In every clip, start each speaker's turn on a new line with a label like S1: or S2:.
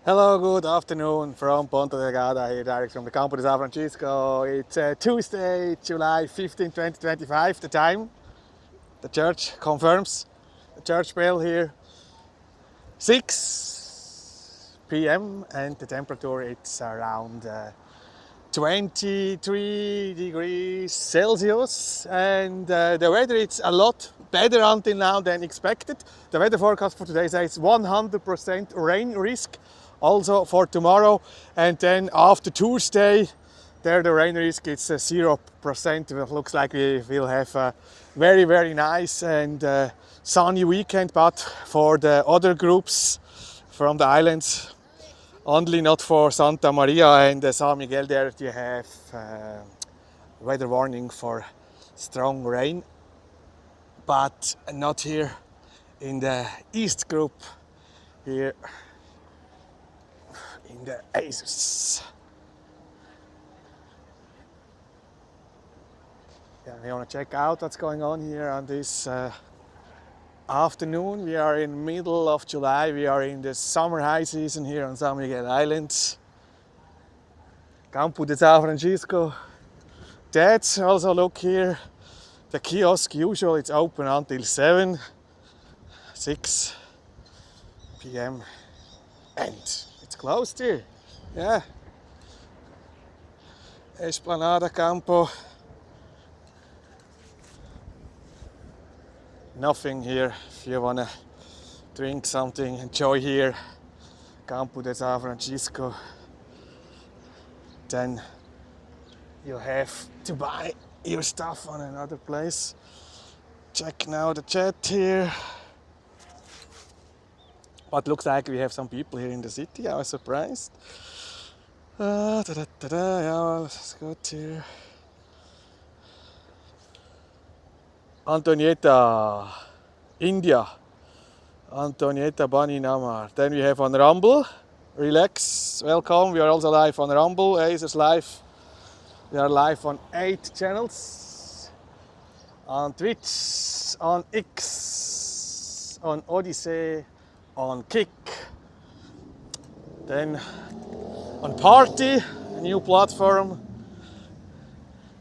S1: Hello, good afternoon from Ponta Delgada here, direct from the Campo de San Francisco. It's Tuesday, July 15, 2025, the time. The church confirms the church bell here, 6 p.m. and the temperature it's around 23 degrees Celsius and the weather it's a lot better until now than expected. The weather forecast for today says 100% rain risk also for tomorrow, and then after Tuesday there the rain risk is 0%. It looks like we will have a very nice and sunny weekend, but for the other groups from the islands, only not for Santa Maria and Sao Miguel, there you have weather warning for strong rain, but not here in the east group, here in the Azores. Yeah, we want to check out what's going on here on this afternoon. We are in middle of July. We are in the summer high season here on San Miguel Island, Campo de San Francisco. That's also, look here, the kiosk. Usually it's open until 6 p.m. and it's closed here. Yeah, Esplanada Campo. Nothing here. If you wanna drink something, enjoy here, Campo de San Francisco, then you have to buy your stuff on another place. Check now the chat here. But looks like we have some people here in the city. I was surprised. Yeah, that's good here. Antonietta, India. Antonietta Bani Namar. Then we have on Rumble. Relax, welcome. We are also live on Rumble, Azores Live. We are live on 8 channels. On Twitch, on X, on Odyssey, on Kick. Then on Parque, a new platform.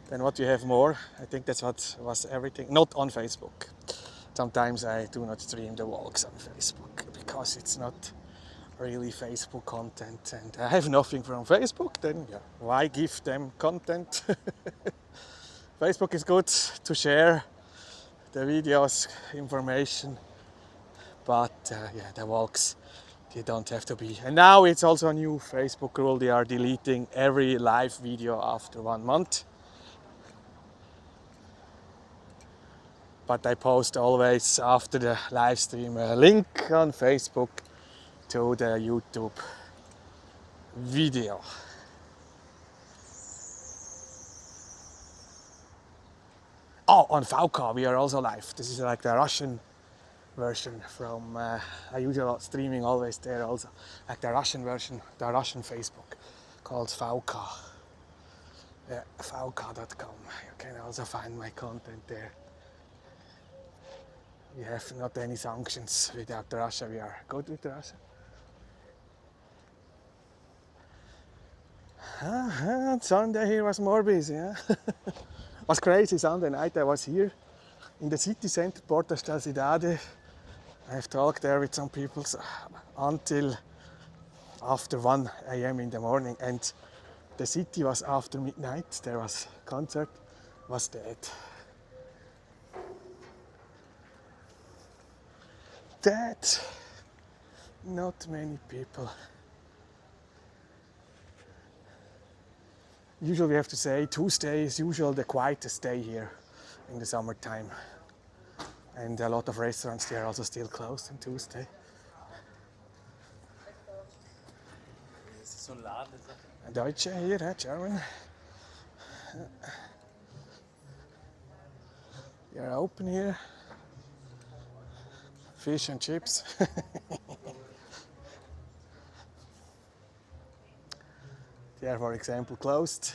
S1: Then what do you have more? I think that's what was everything. Not on Facebook. Sometimes I do not stream the walks on Facebook because it's not really Facebook content and I have nothing from Facebook. Then yeah, why give them content? Facebook is good to share the videos, information, but yeah, the walks, you don't have to be. And now it's also a new Facebook rule. They are deleting every live video after 1 month. But I post always after the live stream a link on Facebook to the YouTube video. Oh, on VK we are also live. This is like the Russian version from, I usually streaming always there also, like the Russian version, the Russian Facebook called VK. Yeah, vk.com. You can also find my content there. We have not any sanctions without Russia. We are good with Russia. Sunday here was more busy. Yeah? Was crazy. Sunday night I was here in the city center, Porta Delgada. I have talked there with some people until after 1 a.m. in the morning, and the city was after midnight. There was a concert, was dead. That not many people. Usually we have to say Tuesday is usually the quietest day here in the summertime, and a lot of restaurants there are also still closed on Tuesday. Deutsche here, German. We are open here. Fish and chips. They are, for example, closed.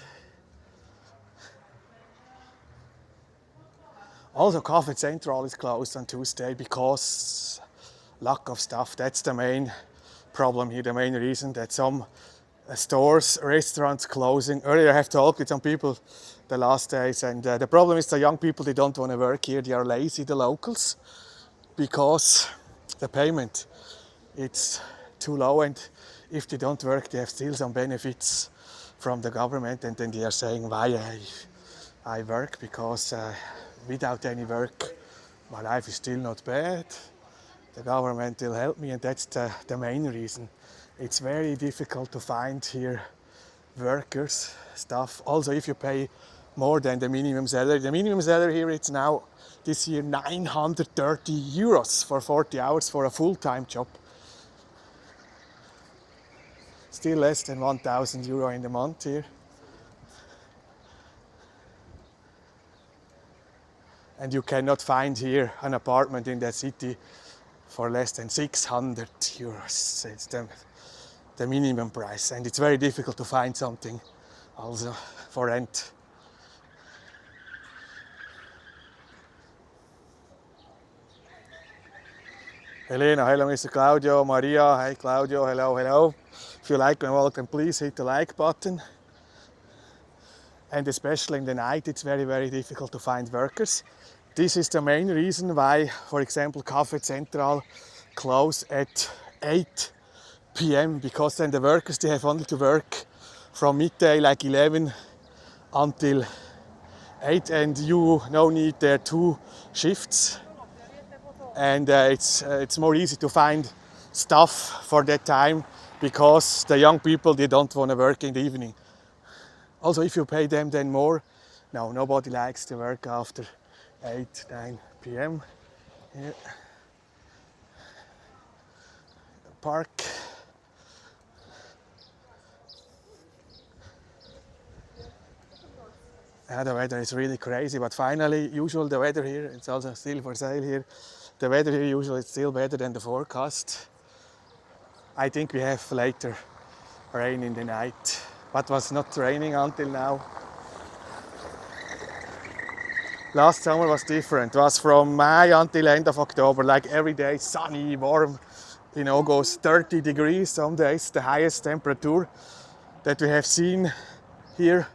S1: Also, Cafe Central is closed on Tuesday because lack of staff. That's the main problem here, the main reason that some stores, restaurants closing. Earlier I have talked with some people the last days, and the problem is the young people, they don't want to work here, they are lazy, the locals, because the payment, it's too low, and if they don't work, they have still some benefits from the government, and then they are saying, why I work, because without any work, my life is still not bad. The government will help me, and that's the main reason. It's very difficult to find here workers, staff. Also, if you pay more than the minimum salary. The minimum salary here, it's now this year 930 euros for 40 hours for a full-time job. Still less than 1,000 euro in the month here. And you cannot find here an apartment in the city for less than 600 euros. It's the minimum price, and it's very difficult to find something also for rent. Helena, hello Mr. Claudio, Maria, hi Claudio, hello, hello. If you like my welcome, please hit the like button. And especially in the night, it's very, very difficult to find workers. This is the main reason why, for example, Café Central close at 8 p.m. because then the workers, they have only to work from midday like 11 until 8, and you no need there 2 shifts, and it's more easy to find stuff for that time because the young people, they don't want to work in the evening. Also, if you pay them then more, no, nobody likes to work after 8, 9 p.m. Here. Parque. The weather is really crazy, but finally, usually the weather here, it's also still for sale here. The weather here usually is still better than the forecast. I think we have later rain in the night, but was not raining until now. Last summer was different. It was from May until end of October, like every day sunny, warm. In August, 30 degrees some days, the highest temperature that we have seen here.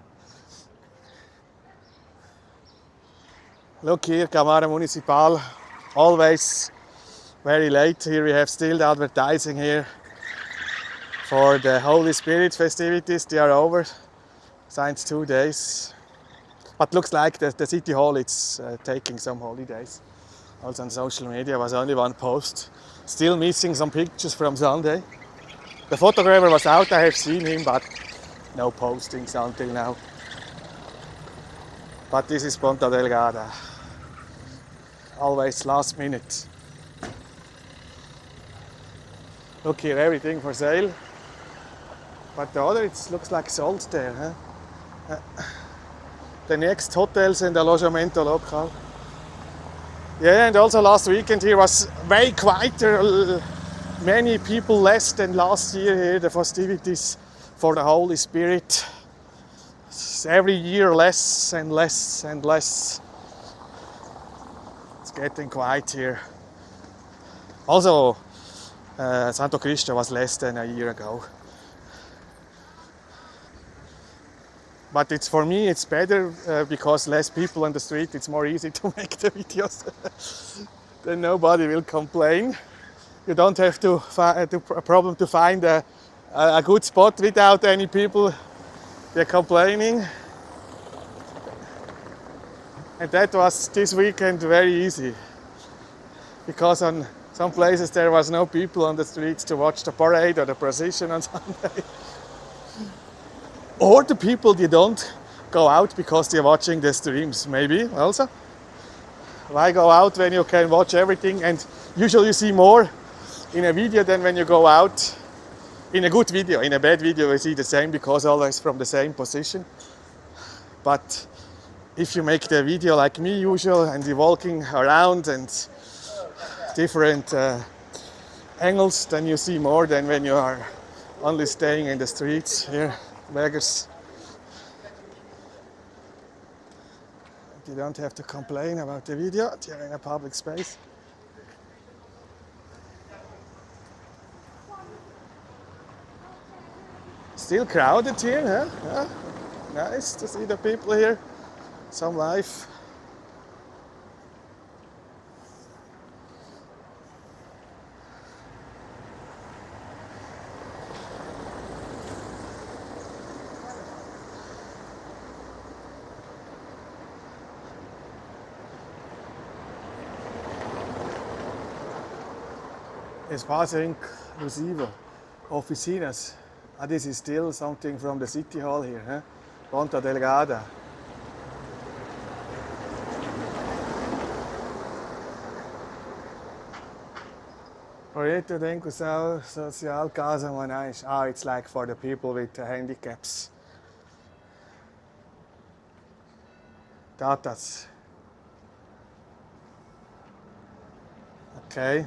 S1: Look here, Camara Municipal, always very late. Here we have still the advertising here for the Holy Spirit festivities. They are over since 2 days. But looks like the city hall is taking some holidays. Also on social media was only one post. Still missing some pictures from Sunday. The photographer was out, I have seen him, but no postings until now. But this is Ponta Delgada. Always last minute. Look here, everything for sale. But the other, it looks like sold there. Huh? The next hotels and alojamento local. Yeah, and also last weekend here was way quieter. Many people less than last year here. The festivities for the Holy Spirit. Every year less and less and less. It's getting quiet here. Also, Santo Cristo was less than a year ago. But it's, for me, it's better because less people on the street. It's more easy to make the videos. Then nobody will complain. You don't have a problem to find a good spot without any people. They're complaining. And that was this weekend very easy. Because on some places there was no people on the streets to watch the parade or the procession on Sunday. Or the people, they don't go out because they're watching the streams, maybe also. Why go out when you can watch everything? And usually you see more in a video than when you go out. In a good video, in a bad video you see the same because always from the same position. But if you make the video like me usual and you're walking around and different angles, then you see more than when you are only staying in the streets here, beggars. You don't have to complain about the video, you're in a public space. Still crowded here, huh? Yeah. Nice to see the people here. Some life. Espacio inclusivo, oficinas. This is still something from the city hall here, huh? Ponta Delgada. Proyecto de inclusión social casa manais. It's like for the people with handicaps. Datas. Okay.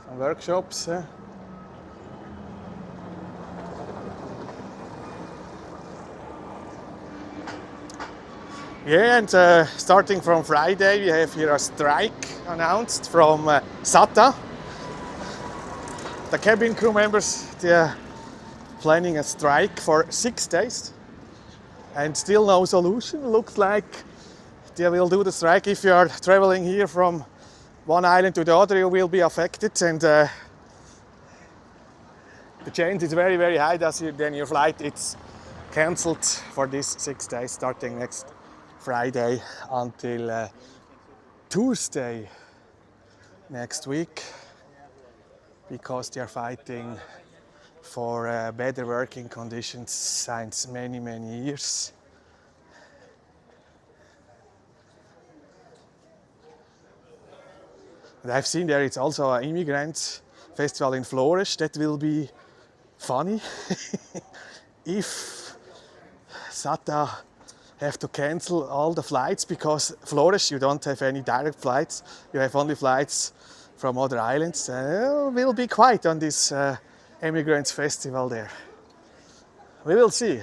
S1: Some workshops. Yeah, and starting from Friday, we have here a strike announced from SATA. The cabin crew members, they are planning a strike for 6 days, and still no solution. Looks like they will do the strike. If you are traveling here from one island to the other, you will be affected, and the chance is very, very high that then your flight it's cancelled for these 6 days, starting next Friday until Tuesday next week, because they are fighting for better working conditions since many, many years. And I've seen there it's also an immigrant festival in Flores. That will be funny if SATA have to cancel all the flights, because Flores you don't have any direct flights, you have only flights from other islands. Will be quiet on this immigrants festival there. We will see.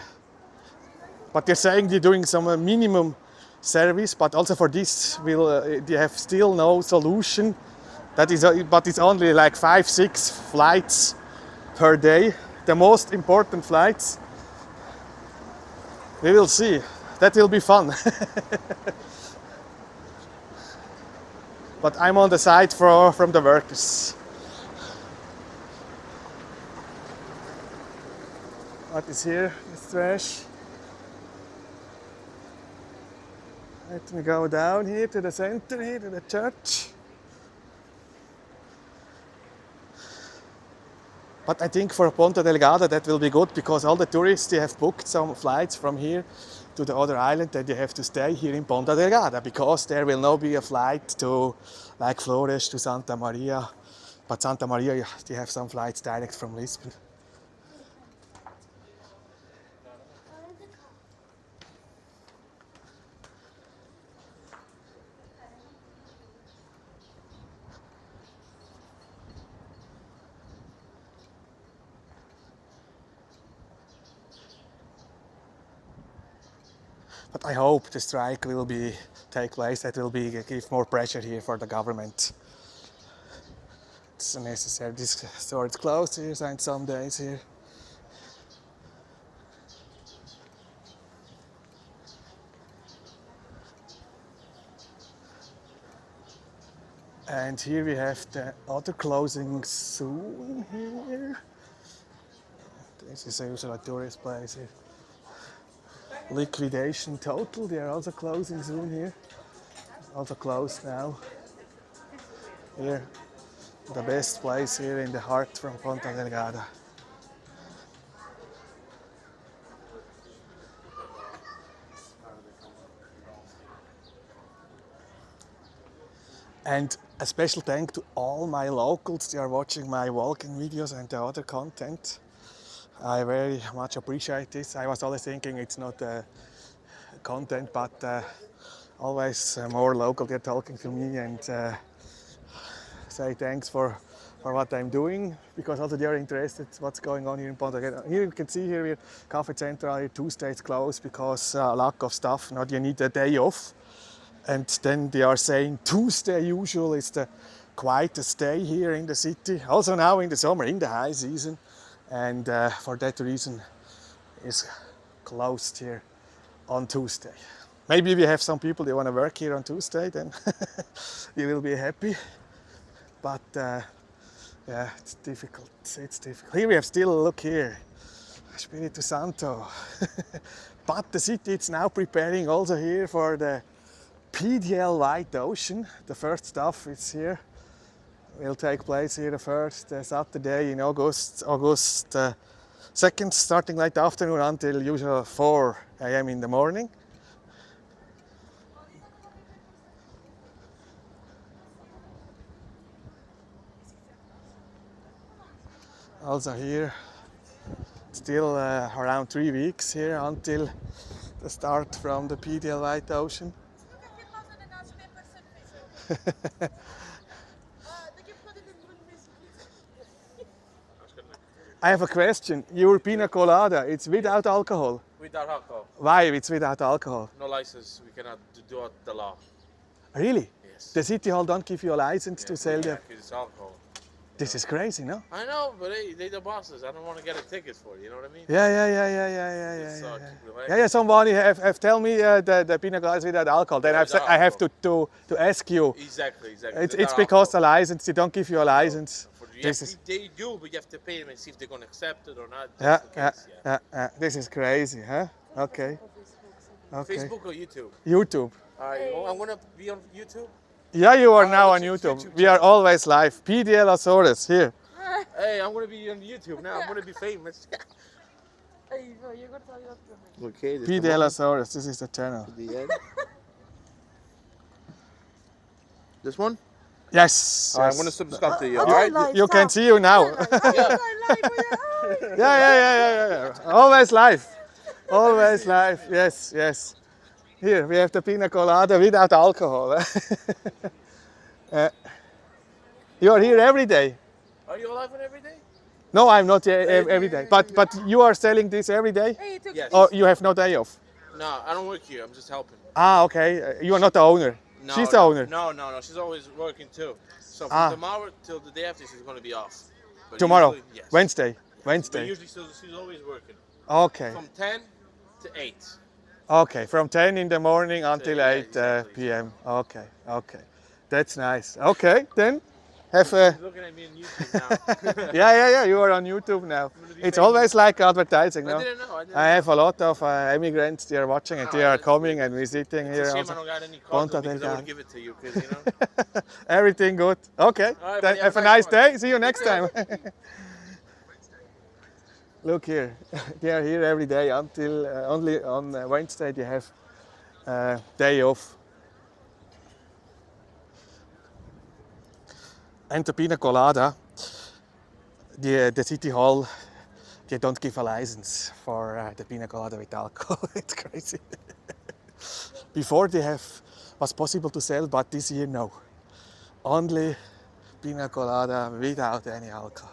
S1: But they're saying they're doing some minimum service, but also for this they have still no solution. That is, but it's only like 5-6 flights per day, the most important flights. We will see. That will be fun. But I'm on the side from the workers. What is here? It's trash. Let me go down here to the center, here to the church. But I think for Ponta Delgada that will be good, because all the tourists, they have booked some flights from here to the other island, and they have to stay here in Ponta Delgada, because there will not be a flight to like Flores to Santa Maria. But Santa Maria, they have some flights direct from Lisbon. But I hope the strike will take place. That will give more pressure here for the government. It's necessary. This store is closed here since some days here. And here we have the other closing soon here. This is usually a tourist place here. Liquidation total, they are also closing soon here. Also closed now. Here, the best place here in the heart from Ponta Delgada. And a special thank to all my locals. They are watching my walking videos and the other content. I very much appreciate this. I was always thinking it's not content, but always more local. They're talking to me and say thanks for what I'm doing, because also they're interested what's going on here in Ponta Delgada. Here you can see here we're Cafe Central, here Tuesdays closed because lack of staff. Now you need a day off, and then they are saying Tuesday usually is the quietest day here in the city. Also now in the summer, in the high season. and for that reason is closed here on Tuesday. Maybe we have some people that want to work here on Tuesday, then you will be happy. But yeah, it's difficult. It's difficult. Here we have still, look here, Espírito Santo. But the city is now preparing also here for the PDL White Ocean. The first stuff is here. Will take place here the first Saturday in August 2nd, starting late afternoon until usual 4 a.m. in the morning. Also here, still around 3 weeks here until the start from the PDL White Ocean. I have a question. Your pina colada, it's without alcohol.
S2: Without alcohol.
S1: Why it's without alcohol?
S2: No license. We cannot do it the law.
S1: Really?
S2: Yes.
S1: The city hall don't give you a license to sell
S2: yeah,
S1: the...
S2: it's alcohol.
S1: This is crazy, no?
S2: I know, but they the bosses. I don't want to get a ticket for it. You know what I mean?
S1: Yeah. Somebody have tell me the pina colada is without alcohol. Then I have to ask you.
S2: Exactly.
S1: It's because the license, they don't give you a license.
S2: They do, but you have to pay them and see if they're going to accept it or not.
S1: Yeah. This is crazy, huh? Okay.
S2: Facebook or YouTube?
S1: YouTube.
S2: I'm going to be on YouTube.
S1: Yeah, you are now on YouTube. We are always live. PDL Azores, here.
S2: Hey, I'm going to be on YouTube now. I'm going to be famous. Okay,
S1: PDL Azores, this is the channel.
S2: This one?
S1: Yes.
S2: I'm going to subscribe to you.
S1: All right, you can see you now. Yeah. Always live. Always live. Yes. Here we have the pina colada without alcohol. You are here every day.
S2: Are you alive on every day?
S1: No, I'm not every day. But you are selling this every day?
S2: Yes.
S1: Or you have no day off?
S2: No, I don't work here. I'm just helping.
S1: Ah, okay. You are not the owner.
S2: No,
S1: she's the owner.
S2: No. She's always working too. So from tomorrow till the day after, she's going to be off. But
S1: tomorrow?
S2: Usually, yes.
S1: Wednesday?
S2: But usually she's always working.
S1: Okay.
S2: From 10 to 8.
S1: Okay, from 10 in the morning until 8 p.m. Okay. That's nice. Okay, then have a...
S2: She's looking at me on YouTube now.
S1: Yeah, you are on YouTube now. It's always like advertising, no?
S2: I didn't know.
S1: I have a lot of immigrants, they are watching and they are coming and visiting here.
S2: It's a shame
S1: also.
S2: I don't got any cards
S1: Ponta
S2: because I
S1: Delgada.
S2: would give it to you, because, you know.
S1: Everything good. Okay,
S2: Right,
S1: then have a nice day. See you next time. Look here, they are here every day until only on Wednesday they have day off. And the pina colada, the city hall, they don't give a license for the pina colada with alcohol. It's crazy. Before was possible to sell, but this year no. Only pina colada without any alcohol.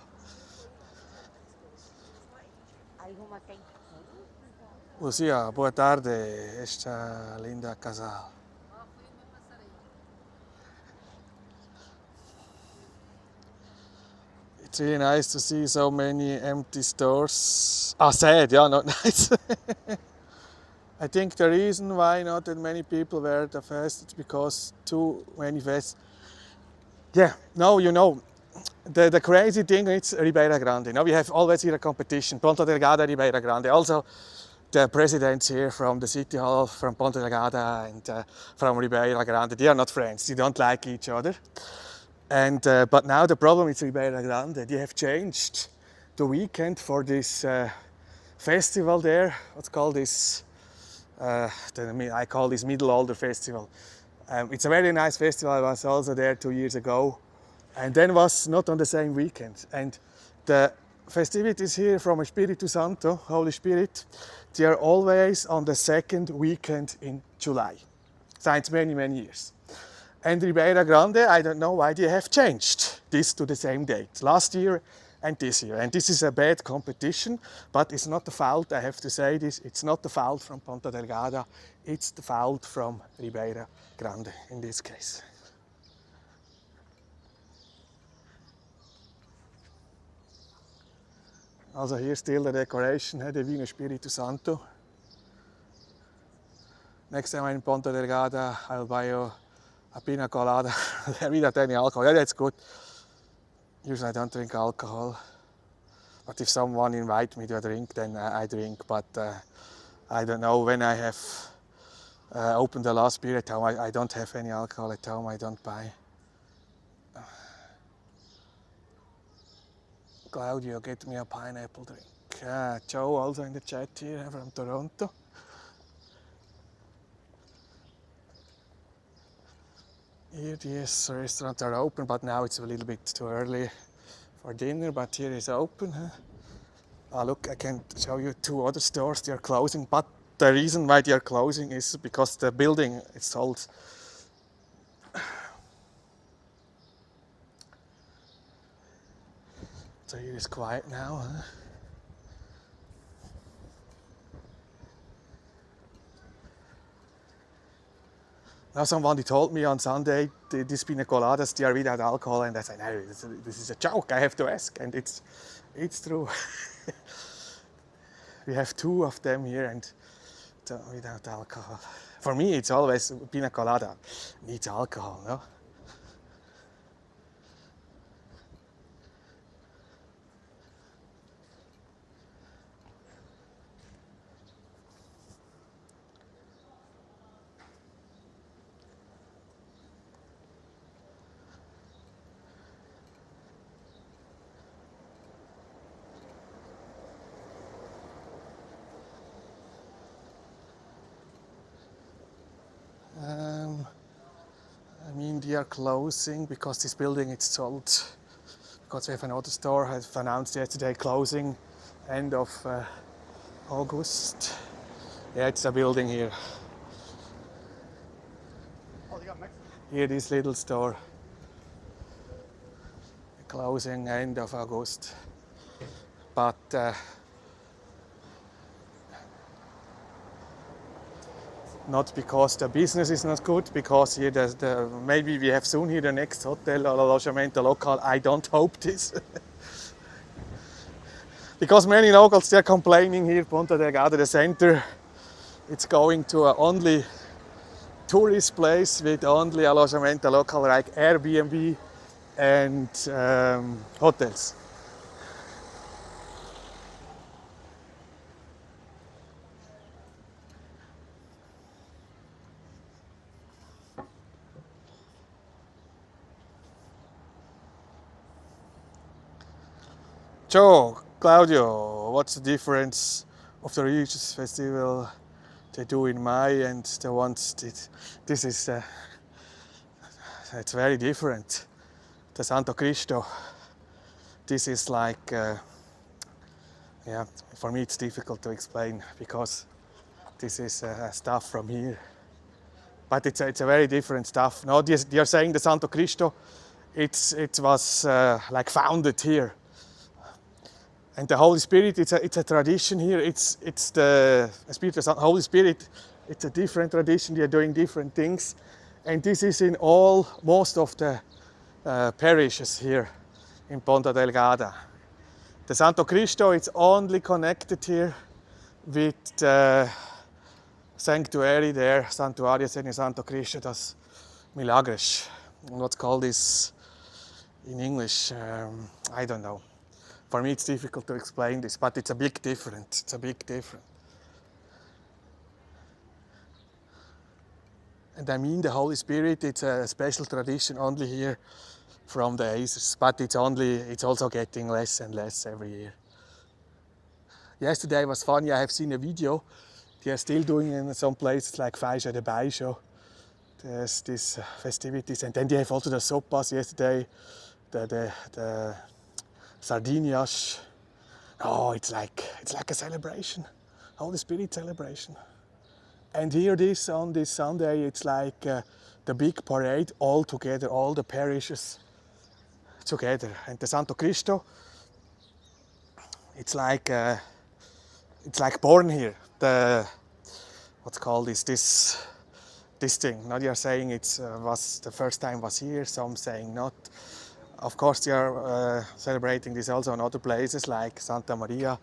S1: Lucia, boa tarde, esta linda casal. It's really nice to see so many empty stores. Sad, yeah, not nice. I think the reason why not that many people were at the fest is because too many fests. Yeah, no, you know, the crazy thing is Ribeira Grande. Now we have always here a competition, Ponta Delgada, Ribeira Grande. Also, the presidents here from the city hall, from Ponta Delgada and from Ribeira Grande, they are not friends. They don't like each other. And but now the problem is Ribeira Grande. They have changed the weekend for this festival there. What's called this? I call this Middle Older Festival. It's a very nice festival. I was also there 2 years ago, and then was not on the same weekend. And the festivities here from Espírito Santo, Holy Spirit, they are always on the second weekend in July, since many years. And Ribeira Grande, I don't know why they have changed this to the same date, last year and this year. And this is a bad competition, but it's not the fault, I have to say this, it's not the fault from Ponta Delgada, it's the fault from Ribeira Grande in this case. Also here still the decoration, the Vino Spiritu Santo. Next time I'm in Ponta Delgada, I'll buy you a pina colada without any alcohol. Yeah, that's good. Usually I don't drink alcohol. But if someone invites me to a drink, then I drink. But I don't know, when I have opened the last beer at home, I don't have any alcohol at home, I don't buy. Claudio, get me a pineapple drink. Joe also in the chat here from Toronto. Here these restaurants are open, but now it's a little bit too early for dinner, but here is open. Look, I can show you 2 other stores, they are closing, but the reason why they are closing is because the building is sold. So here is quiet now. Now somebody told me on Sunday, these pina coladas, they are without alcohol, and I said, no, this is a joke, I have to ask, and it's true. We have 2 of them here, and without alcohol. For me, it's always pina colada, needs alcohol, no? I mean, they are closing because this building is sold. Because we have another store, has announced yesterday closing end of August. Yeah, it's a building here. Here, this little store. Closing end of August. But not because the business is not good, because here maybe we have soon here the next hotel or alojamento local. I don't hope this. Because many locals, they're complaining here, Ponta Delgada, the center, it's going to a only tourist place with only alojamento local like Airbnb and hotels. Joe, Claudio, what's the difference of the religious festival they do in May and the ones this is it's very different. The Santo Cristo, this is like yeah, for me it's difficult to explain because this is stuff from here, but it's a very different stuff. No, they are saying the Santo Cristo, it was like founded here. And the Holy Spirit, it's a tradition here. It's the Spirit of the Holy Spirit. It's a different tradition. They are doing different things, and this is in most of the parishes here in Ponta Delgada. The Santo Cristo, it's only connected here with the sanctuary there, Santuario Señor Santo Cristo das Milagres. What's called this in English? I don't know. For me, it's difficult to explain this, but it's a big difference. It's a big difference. And I mean, the Holy Spirit, it's a special tradition only here from the Azores, but it's also getting less and less every year. Yesterday was funny. I have seen a video. They are still doing in some places like Faixa de Baixo. There's these festivities, and then they have also the sopas yesterday. The Sardinias. Oh, it's like a celebration, Holy Spirit celebration. And here on this Sunday, it's like the big parade all together, all the parishes together. And the Santo Cristo, it's like born here. What's called this thing. Now they are saying it was the first time was here. Some saying not. Of course, they are celebrating this also in other places like Santa Maria,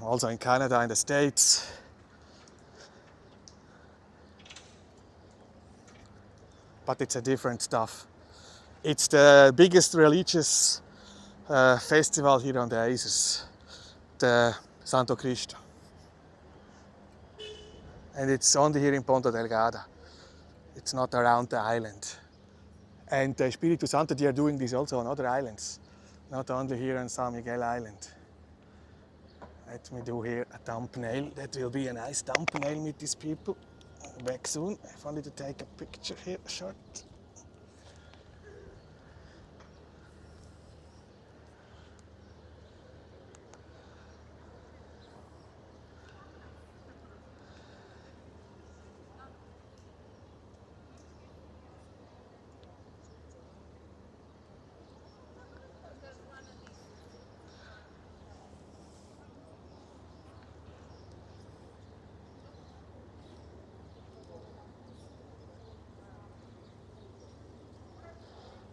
S1: also in Canada, in the States. But it's a different stuff. It's the biggest religious festival here on the Azores, the Santo Cristo. And it's only here in Ponta Delgada. It's not around the island. And the Espiritu Santo, they are doing this also on other islands, not only here on Sao Miguel Island. Let me do here a thumbnail. That will be a nice thumbnail with these people. Back soon. I wanted to take a picture here, short.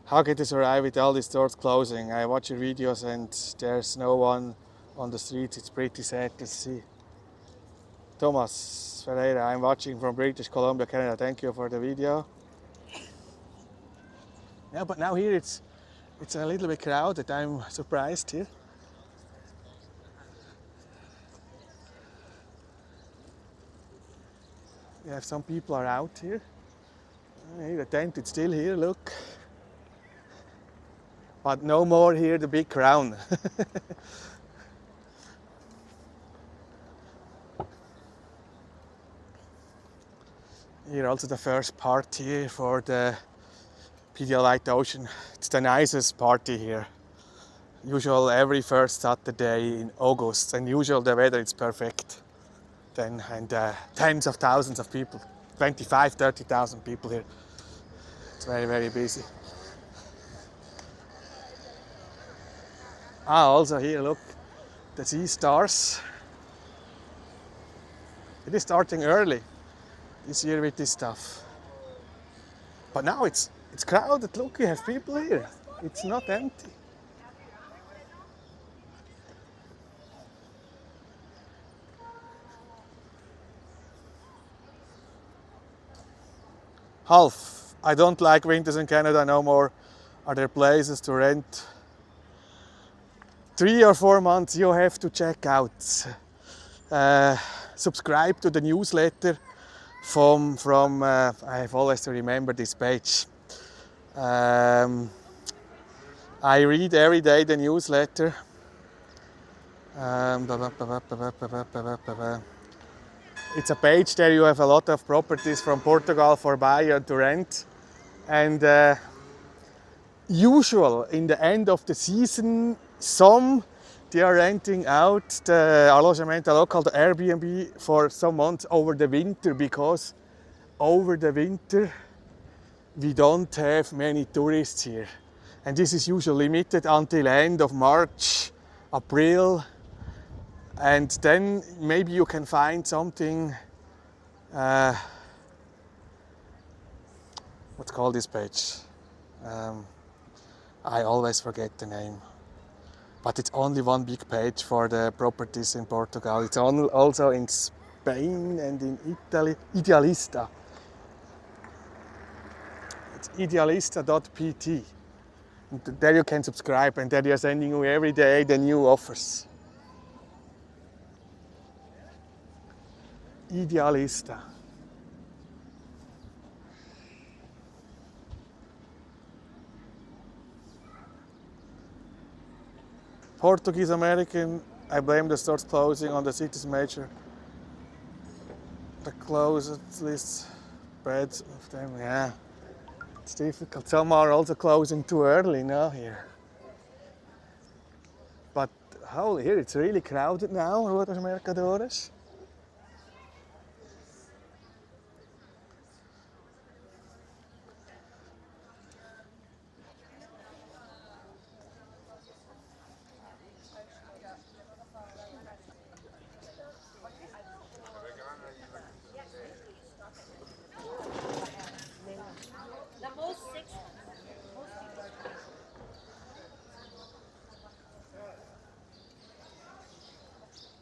S1: How can you survive with all these stores closing? I watch your videos and there's no one on the streets. It's pretty sad to see. Thomas Ferreira, I'm watching from British Columbia, Canada. Thank you for the video. Yeah, but now here it's a little bit crowded. I'm surprised here. We have some people are out here. The tent is still here, look. But no more here the big crown. Here also the first party for the PDL Light Ocean. It's the nicest party here. Usual every first Saturday in August, and usually the weather is perfect. Then and tens of thousands of people, 25, 30,000 people here. It's very, very busy. Also here, look, the sea stars. It is starting early this year with this stuff. But now it's crowded. Look, we have people here. It's not empty. Half. I don't like winters in Canada no more. Are there places to rent? 3 or 4 months you have to check out. Subscribe to the newsletter from I have always to remember this page. I read every day the newsletter. It's a page there you have a lot of properties from Portugal for buy and to rent. And usual in the end of the season, some they are renting out the alojamento local, the Airbnb, for some months over the winter, because over the winter we don't have many tourists here. And this is usually limited until end of March, April. And then maybe you can find something, what's called this page? I always forget the name. But it's only one big page for the properties in Portugal. It's also in Spain and in Italy. Idealista. It's idealista.pt. There you can subscribe, and there they are sending you every day the new offers. Idealista. Portuguese American, I blame the stores closing on the city's major. The closest list spreads of them, yeah. It's difficult. Some are also closing too early now here. But holy, here it's really crowded now, Rua dos Mercadores.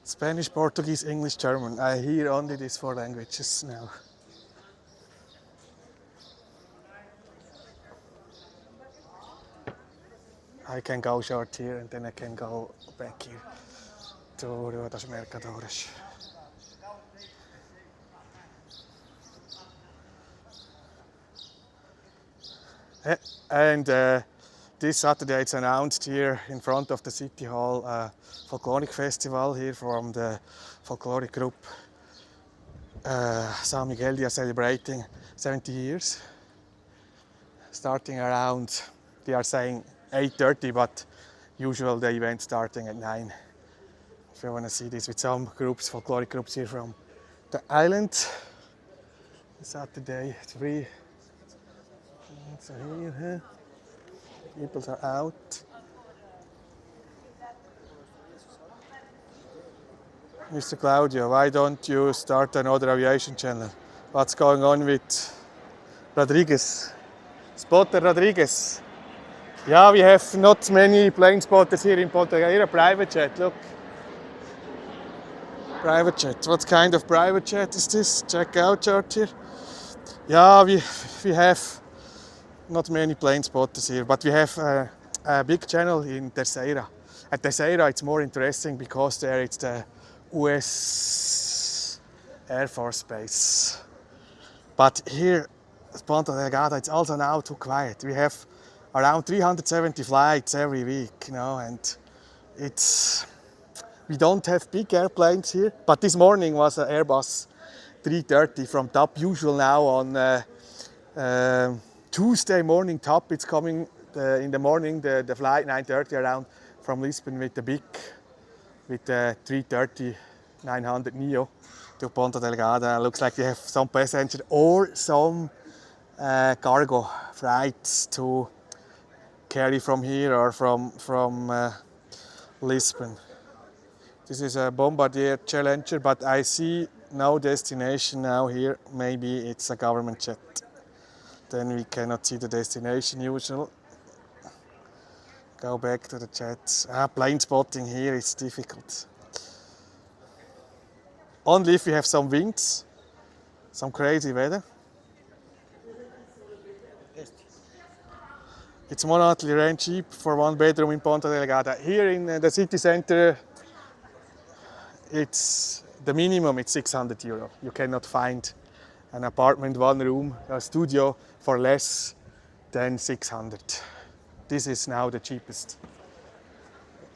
S1: Spanish, Portuguese, English, German. I hear only these 4 languages now. I can go short here and then I can go back here to Rio dos Mercadores. And this Saturday it's announced here in front of the City Hall a folkloric festival here from the folkloric group Sao Miguel. They are celebrating 70 years. Starting around, they are saying 8:30, but usually the event starting at 9. If you want to see this with some groups, folkloric groups here from the island. Saturday 3. So here, people are out. Mr. Claudio, why don't you start another aviation channel? What's going on with Rodriguez? Spotter Rodriguez. Yeah, we have not many plane spotters here in Ponta Delgada. Private jet, look. Private jet. What kind of private jet is this? Check out chart here. Yeah, we have not many plane spotters here, but we have a big channel in Terceira. At Terceira it's more interesting because there it's the US Air Force Base. But here at Ponta Delgada it's also now too quiet. We have around 370 flights every week, and we don't have big airplanes here. But this morning was an Airbus 330 from TAP. Usual now on Tuesday morning TAP. It's coming in the morning, the flight 9:30 around from Lisbon with the 330-900 Neo to Ponta Delgada. Looks like they have some passengers or some cargo flights to carry from here or from Lisbon. This is a Bombardier Challenger, but I see no destination now here. Maybe it's a government jet. Then we cannot see the destination usual. Go back to the jets. Plane spotting here is difficult. Only if we have some winds, some crazy weather. It's monthly rent cheap for 1 bedroom in Ponta Delgada. Here in the city center, it's the minimum. It's 600 euro. You cannot find an apartment, 1 room, a studio for less than 600. This is now the cheapest.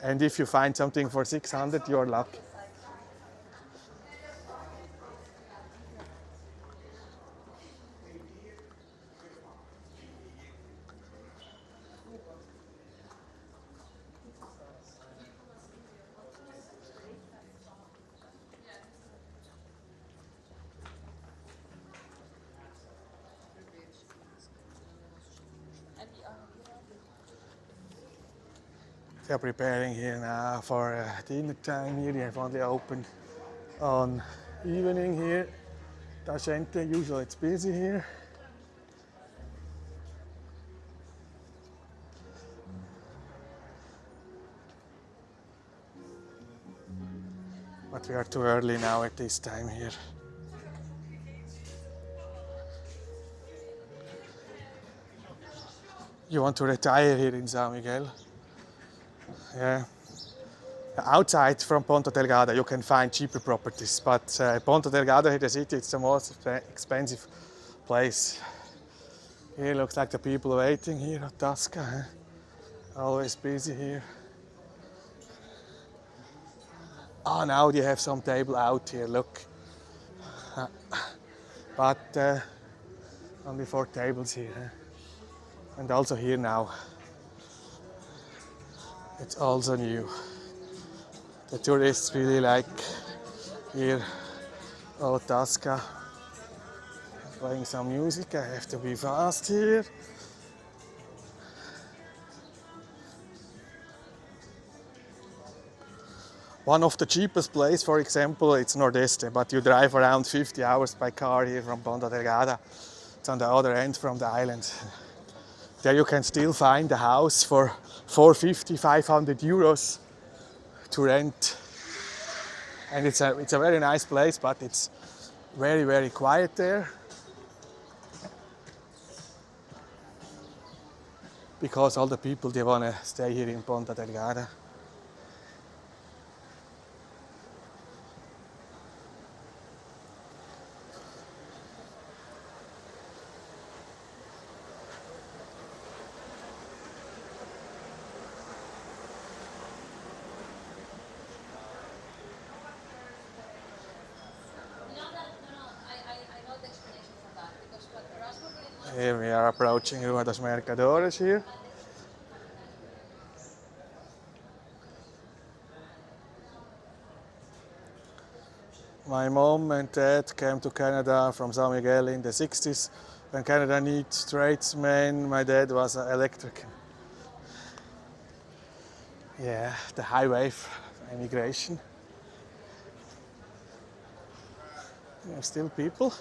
S1: And if you find something for 600, you're lucky. They are preparing here now for dinner time here. They have only opened on evening here. Da gente, usually it's busy here. But we are too early now at this time here. You want to retire here in Sao Miguel? Yeah. Outside from Ponta Delgada you can find cheaper properties, but Ponta Delgada, the city, it's the most expensive place. Here looks like the people waiting here at Tasca. Always busy here. Oh, now they have some table out here, look. But only 4 tables here. And also here now. It's also new. The tourists really like here, Tasca. Playing some music, I have to be fast here. One of the cheapest places, for example, it's Nordeste, but you drive around 50 hours by car here from Ponta Delgada. It's on the other end from the island. There you can still find a house for 450, 500 euros to rent. And it's a very nice place, but it's very, very quiet there. Because all the people, they want to stay here in Ponta Delgada. Here we are approaching Rua dos Mercadores here. My mom and dad came to Canada from Sao Miguel in the 60s. When Canada needs tradesmen, my dad was an electrician. Yeah, the highway for immigration. There are still people.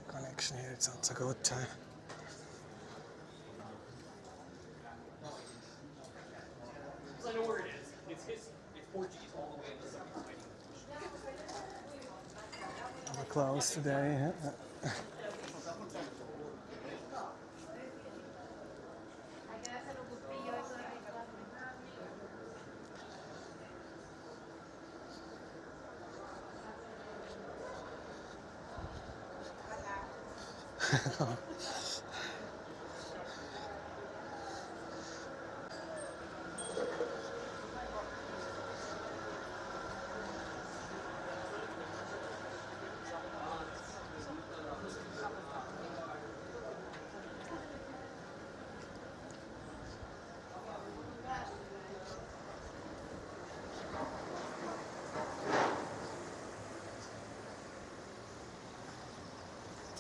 S1: Connection here, it's not so good.
S3: I know where it is. It's Portuguese all the way in the second side.
S1: We're closed today.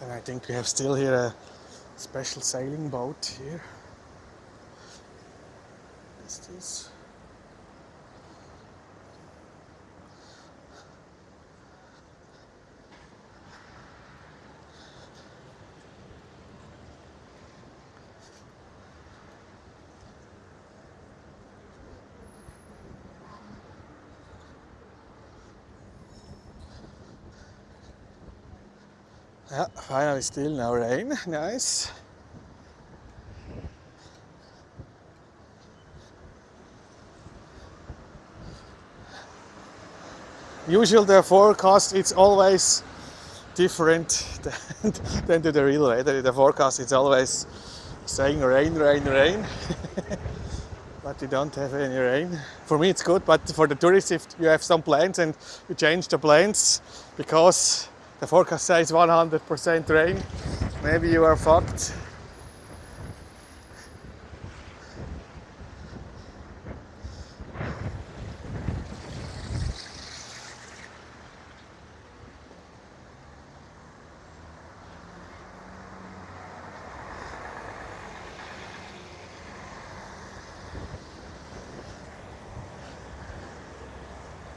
S1: Then I think we have still here a special sailing boat here. What's this? Yeah, finally still no rain, nice. Usually the forecast it's always different than to the real weather. The forecast it's always saying rain, rain, rain. But we don't have any rain. For me it's good, but for the tourists if you have some plans and you change the plans because the forecast says 100% rain, maybe you are fucked.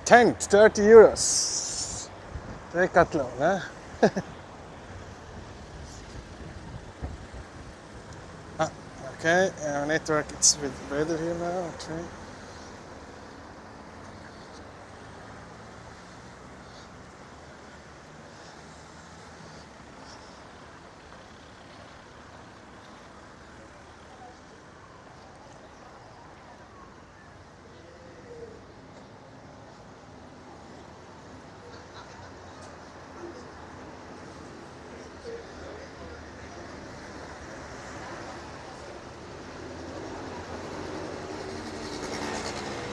S1: Tent, 30 euros. Decathlon, huh? Okay, our network it's a bit better here now, okay.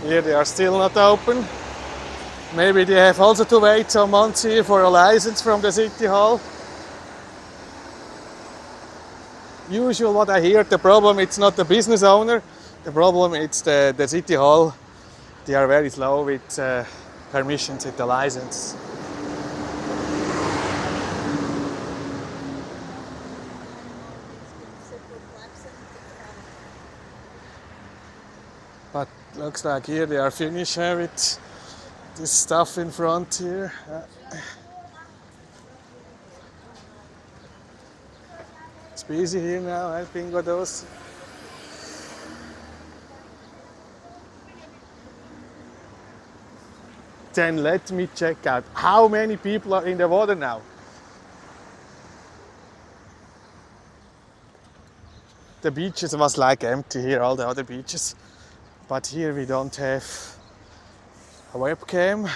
S1: Here they are still not open. Maybe they have also to wait some months here for a license from the city hall. Usual what I hear, the problem it's not the business owner, the problem it's the city hall. They are very slow with permissions, with the license. But looks like here they are finished with this stuff in front here. It's busy here now, I think, with those. Then let me check out how many people are in the water now. The beaches was like empty here, all the other beaches. But here we don't have a webcam.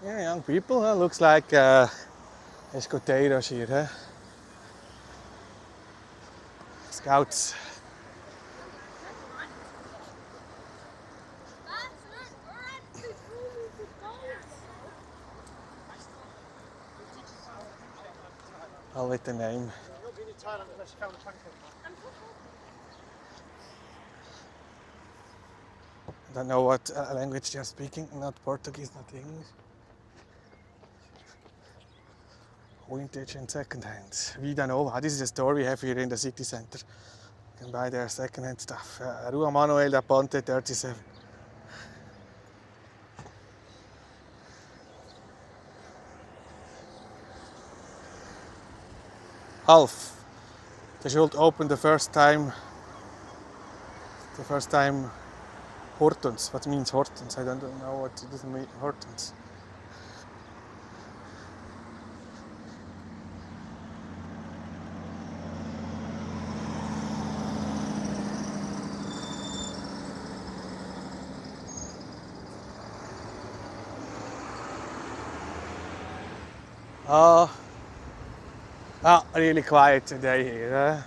S1: Yeah, young people, huh? Looks like escoteros here, huh? Scouts. All with the name. I don't know what language they are speaking, not Portuguese, not English. Vintage and second hand. Vida Nova. This is a store we have here in the city center. You can buy their second hand stuff. Rua Manuel da Ponte 37. Half. They should open the first time. Hortons. What means Hortons? I don't know what it doesn't mean Hortons. Really quiet today here.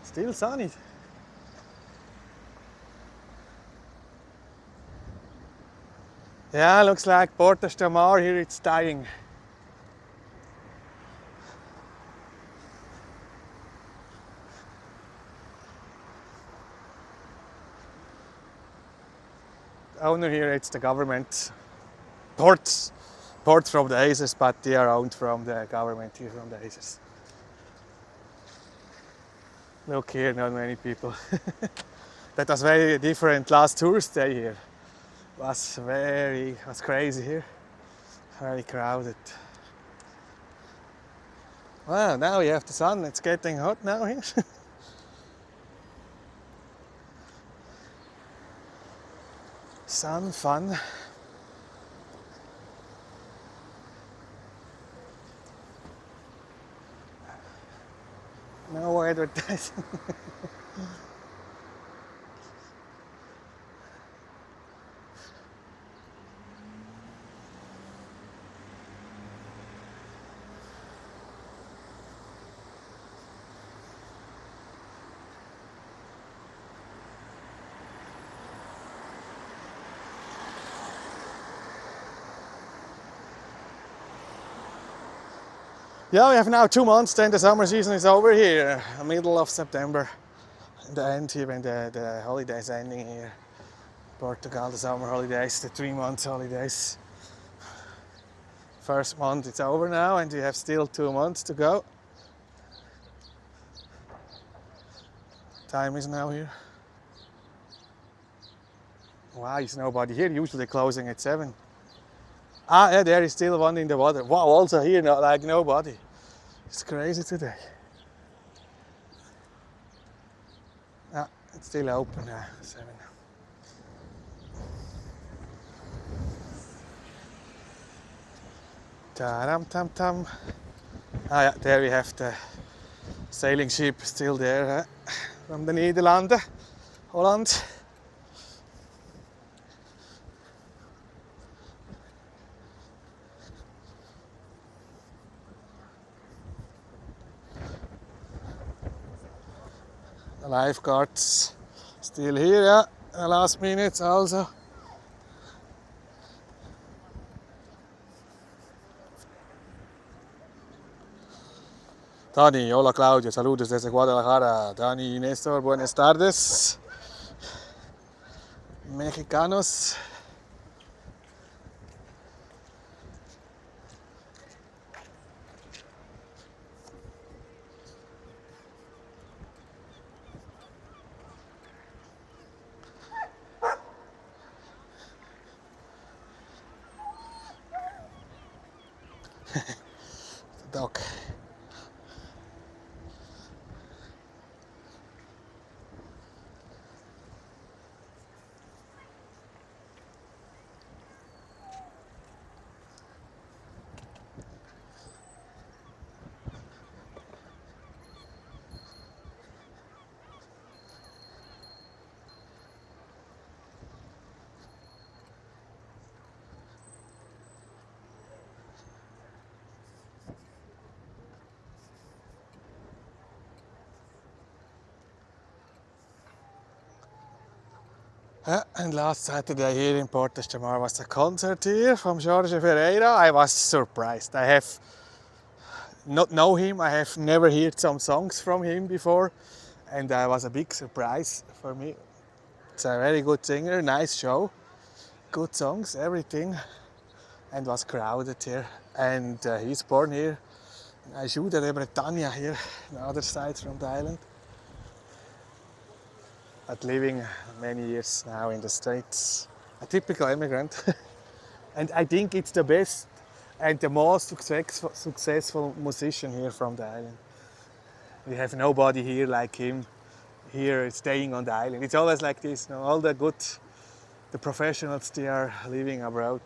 S1: Still sunny. Yeah, looks like Porta Delgada here it's dying. The owner here, it's the government. Ports from the Azores, but they are owned from the government here from the Azores. Look here, not many people. That was very different last tourist day here. Was crazy here. Very crowded. Well, now we have the sun. It's getting hot now here. Sun, fun. No advertising. Yeah, we have now 2 months, then the summer season is over here, middle of September. The end here when the holidays ending here. Portugal, the summer holidays, the 3 months holidays. First month it's over now and we have still 2 months to go. Time is now here. Why is nobody here? Usually closing at 7. Ah, yeah, there is still one in the water. Wow, also here, like nobody. It's crazy today. Ah, it's still open now, 7. Ta-ram-tam-tam. Ah, yeah, there we have the Sailing ship still there from the Nederlanden, Holland. The lifeguards still here, yeah. The last minutes also. Dani, hola Claudio, saludos desde Guadalajara. Dani y Néstor, buenas tardes. Mexicanos. The dog. And last Saturday here in Porto Delgada was a concert here from Jorge Ferreira. I was surprised. I have not know him. I have never heard some songs from him before, and it was a big surprise for me. It's a very good singer, nice show, good songs, everything, and was crowded here. And he's born here in Ajuda de Bretagne here, on the other side from the island. But living many years now in the States, a typical immigrant. And I think it's the best and the most successful musician here from the island. We have nobody here like him, here staying on the island. It's always like this, you know, all the professionals, they are living abroad.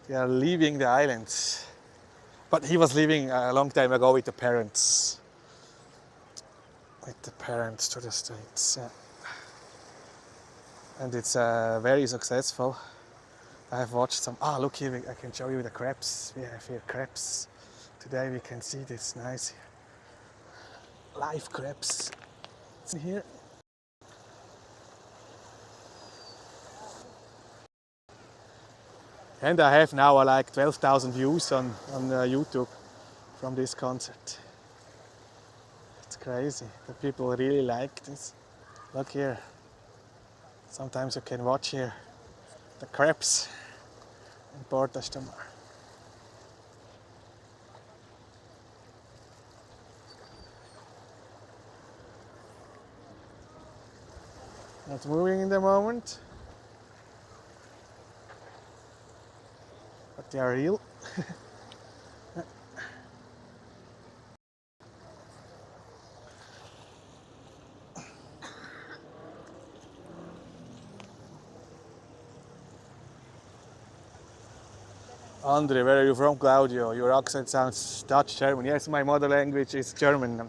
S1: They are leaving the islands. But he was living a long time ago with the parents. With the parents to the States, yeah. And it's very successful. I have watched some, look here, I can show you the crabs. We have here crabs. Today we can see this nice live crabs here. And I have now like 12,000 views on YouTube from this concert. It's crazy, the people really like this. Look here. Sometimes you can watch here the crabs in Porto Delgada. Not moving in the moment, but they are real. Andre, where are you from, Claudio? Your accent sounds Dutch, German. Yes, my mother language is German.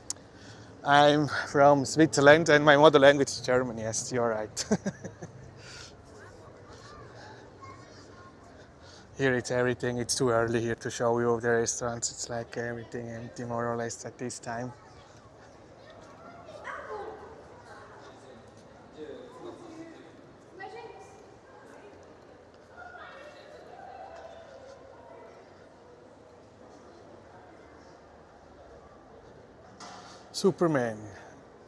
S1: I'm from Switzerland and my mother language is German. Yes, you're right. Here it's everything. It's too early here to show you the restaurants. It's like everything empty more or less at this time. Superman.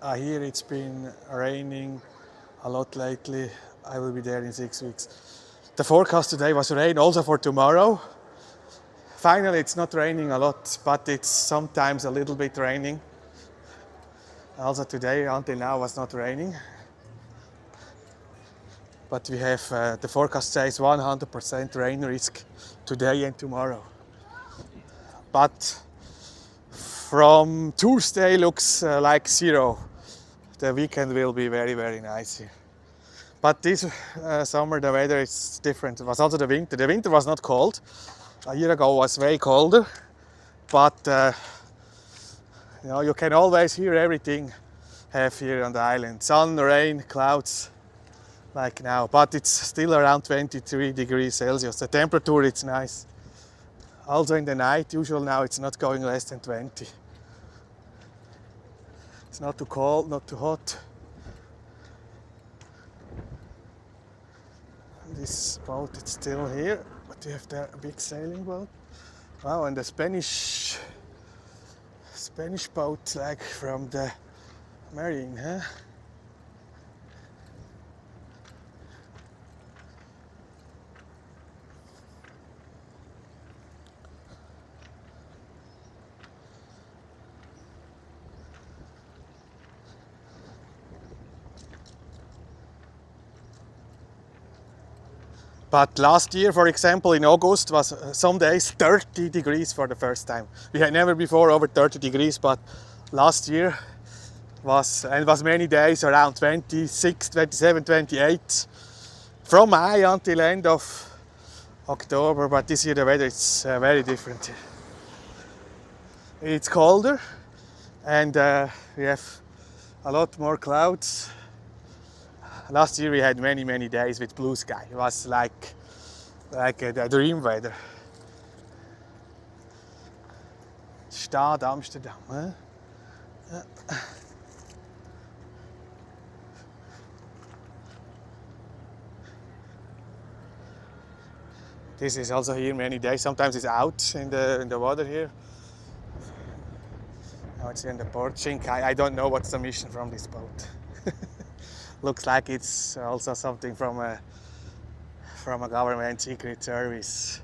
S1: I hear it's been raining a lot lately. I will be there in 6 weeks. The forecast today was rain also for tomorrow. Finally, it's not raining a lot, but it's sometimes a little bit raining. Also today, until now, was not raining. But we have, the forecast says 100% rain risk today and tomorrow. But from Tuesday looks like zero. The weekend will be very, very nice here. But this summer the weather is different. It was also the winter. The winter was not cold. A year ago was way colder. But You know, you can always hear everything have here on the island. Sun, rain, clouds, like now. But it's still around 23 degrees Celsius. The temperature, it's nice. Also in the night, usually now it's not going less than 20. It's not too cold, not too hot. This boat is still here, but you have there a big sailing boat. Wow, and the Spanish boat, like from the marine, huh? But last year, for example, in August was some days 30 degrees for the first time. We had never before over 30 degrees, but last year was many days around 26, 27, 28 from May until end of October. But this year the weather is very different. It's colder and we have a lot more clouds. Last year we had many days with blue sky. It was like a dream weather. Stad Amsterdam. Huh? This is also here many days. Sometimes it's out in the water here. Now it's in the port. I don't know what's the mission from this boat. Looks like it's also something from a government secret service.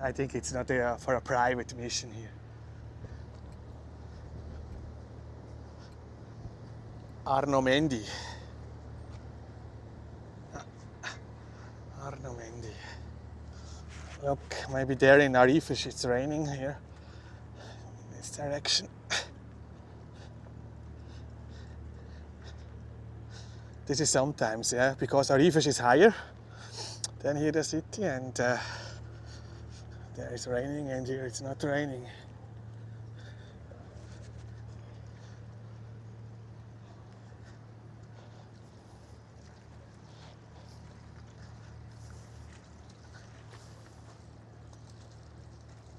S1: I think it's not for a private mission here. Arno Mendy. Arno Mendy. Look, maybe there in Arifish it's raining here. In this direction. This is sometimes, yeah, because Arifish is higher than here the city, and there is raining, and here it's not raining.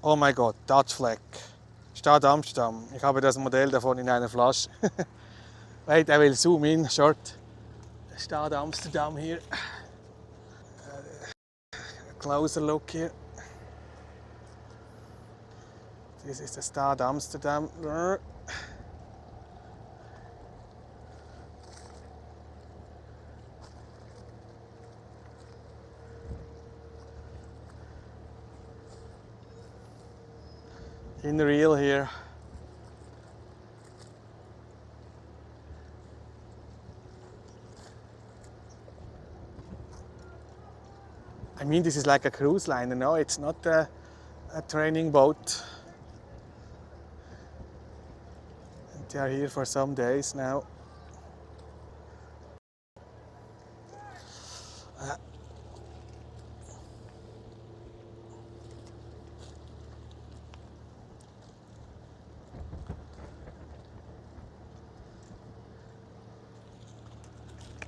S1: Oh my God, Dutch flag. Stadt Amsterdam. Ich habe das Modell davon in einer Flasche. Wait, I will zoom in short. Stadt Amsterdam here. A closer look here. This is the Stadt Amsterdam. In real here. I mean, this is like a cruise liner, no? It's not a training boat. And they are here for some days now.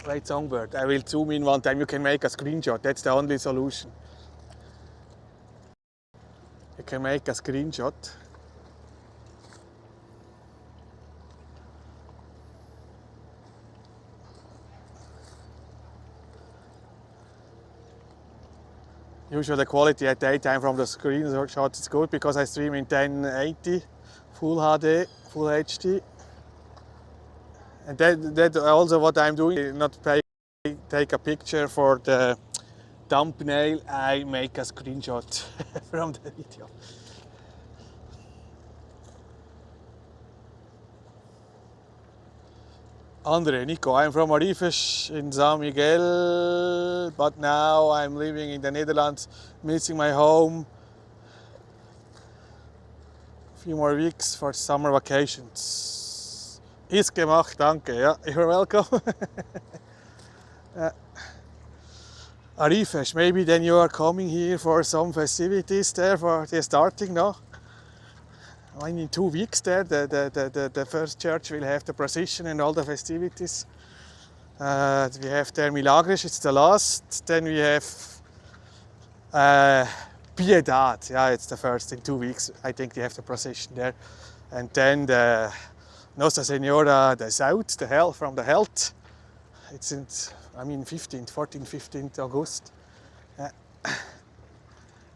S1: Great songbird. I will zoom in one time. You can make a screenshot. That's the only solution. You can make a screenshot. Usually the quality at daytime from the screenshot is good because I stream in 1080, Full HD, Full HD. And that also what I'm doing, not take a picture for the thumbnail, I make a screenshot from the video. Andre, Nico, I'm from Arifish in Sao Miguel, but now I'm living in the Netherlands, missing my home. A few more weeks for summer vacations. Ist gemacht, danke. Yeah, you're welcome. Arifish, maybe then you are coming here for some festivities there, for they're starting, no? in 2 weeks there, the first church will have the procession and all the festivities. We have there Milagres, it's the last. Then we have Piedad, yeah, it's the first in 2 weeks. I think they have the procession there. And then the Nostra Senora the South, the hell from the health. It's in, 15th August.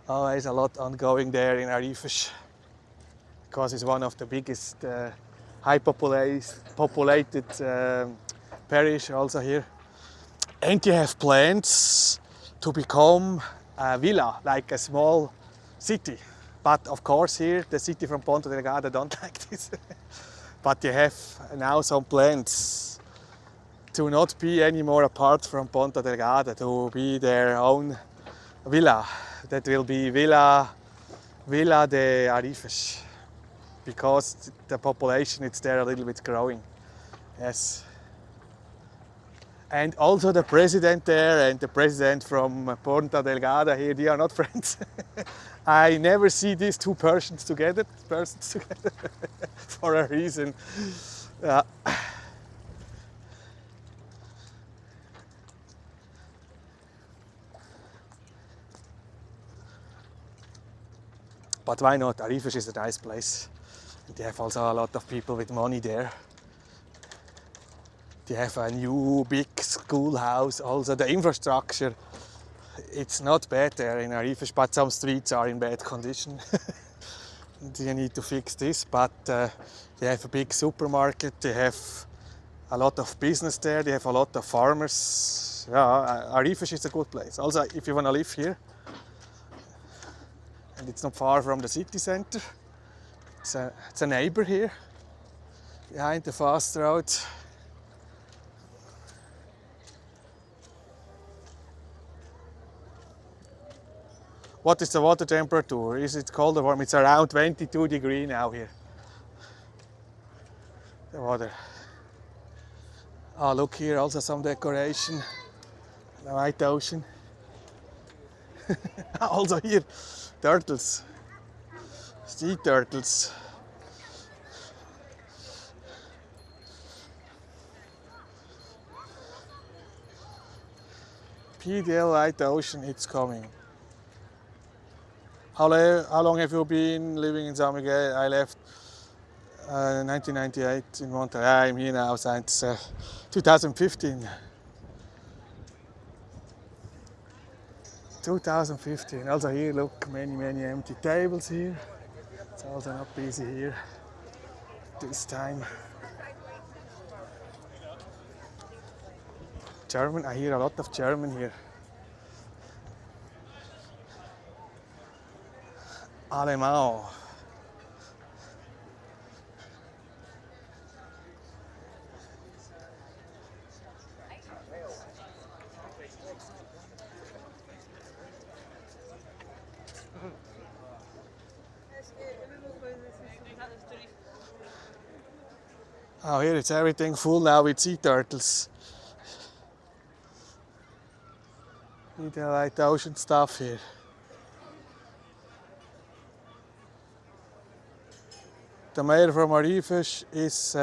S1: Always a lot ongoing there in Arifes, because it's one of the biggest high populated parish also here. And you have plans to become a villa, like a small city. But of course here, the city from Ponta Delgada don't like this. But you have now some plans to not be anymore apart from Ponta Delgada, to be their own villa. That will be Villa de Arifes, because the population is there a little bit growing. Yes. And also the president there and the president from Ponta Delgada here, they are not friends. I never see these two persons together for a reason. But why not? Arifes is a nice place. And they have also a lot of people with money there. They have a new big schoolhouse. Also the infrastructure, it's not bad there in Arifes, but some streets are in bad condition. They need to fix this, but they have a big supermarket. They have a lot of business there. They have a lot of farmers. Yeah, Arifes is a good place. Also, if you want to live here, and it's not far from the city center. It's a neighbor here, behind the fast road. What is the water temperature? Is it cold or warm? It's around 22 degrees now here. The water. Oh, look here, also some decoration. The white ocean. Also here, turtles. Sea turtles. PDL White Ocean, it's coming. How long have you been living in Sao Miguel? I left 1998 in Monterrey. I'm here now since 2015. 2015. Also here, look, many empty tables here. It's also not busy here this time. German, I hear a lot of German here. Alemão. Oh, here it's everything full now with sea turtles. Need a light ocean stuff here. The mayor from Arifes is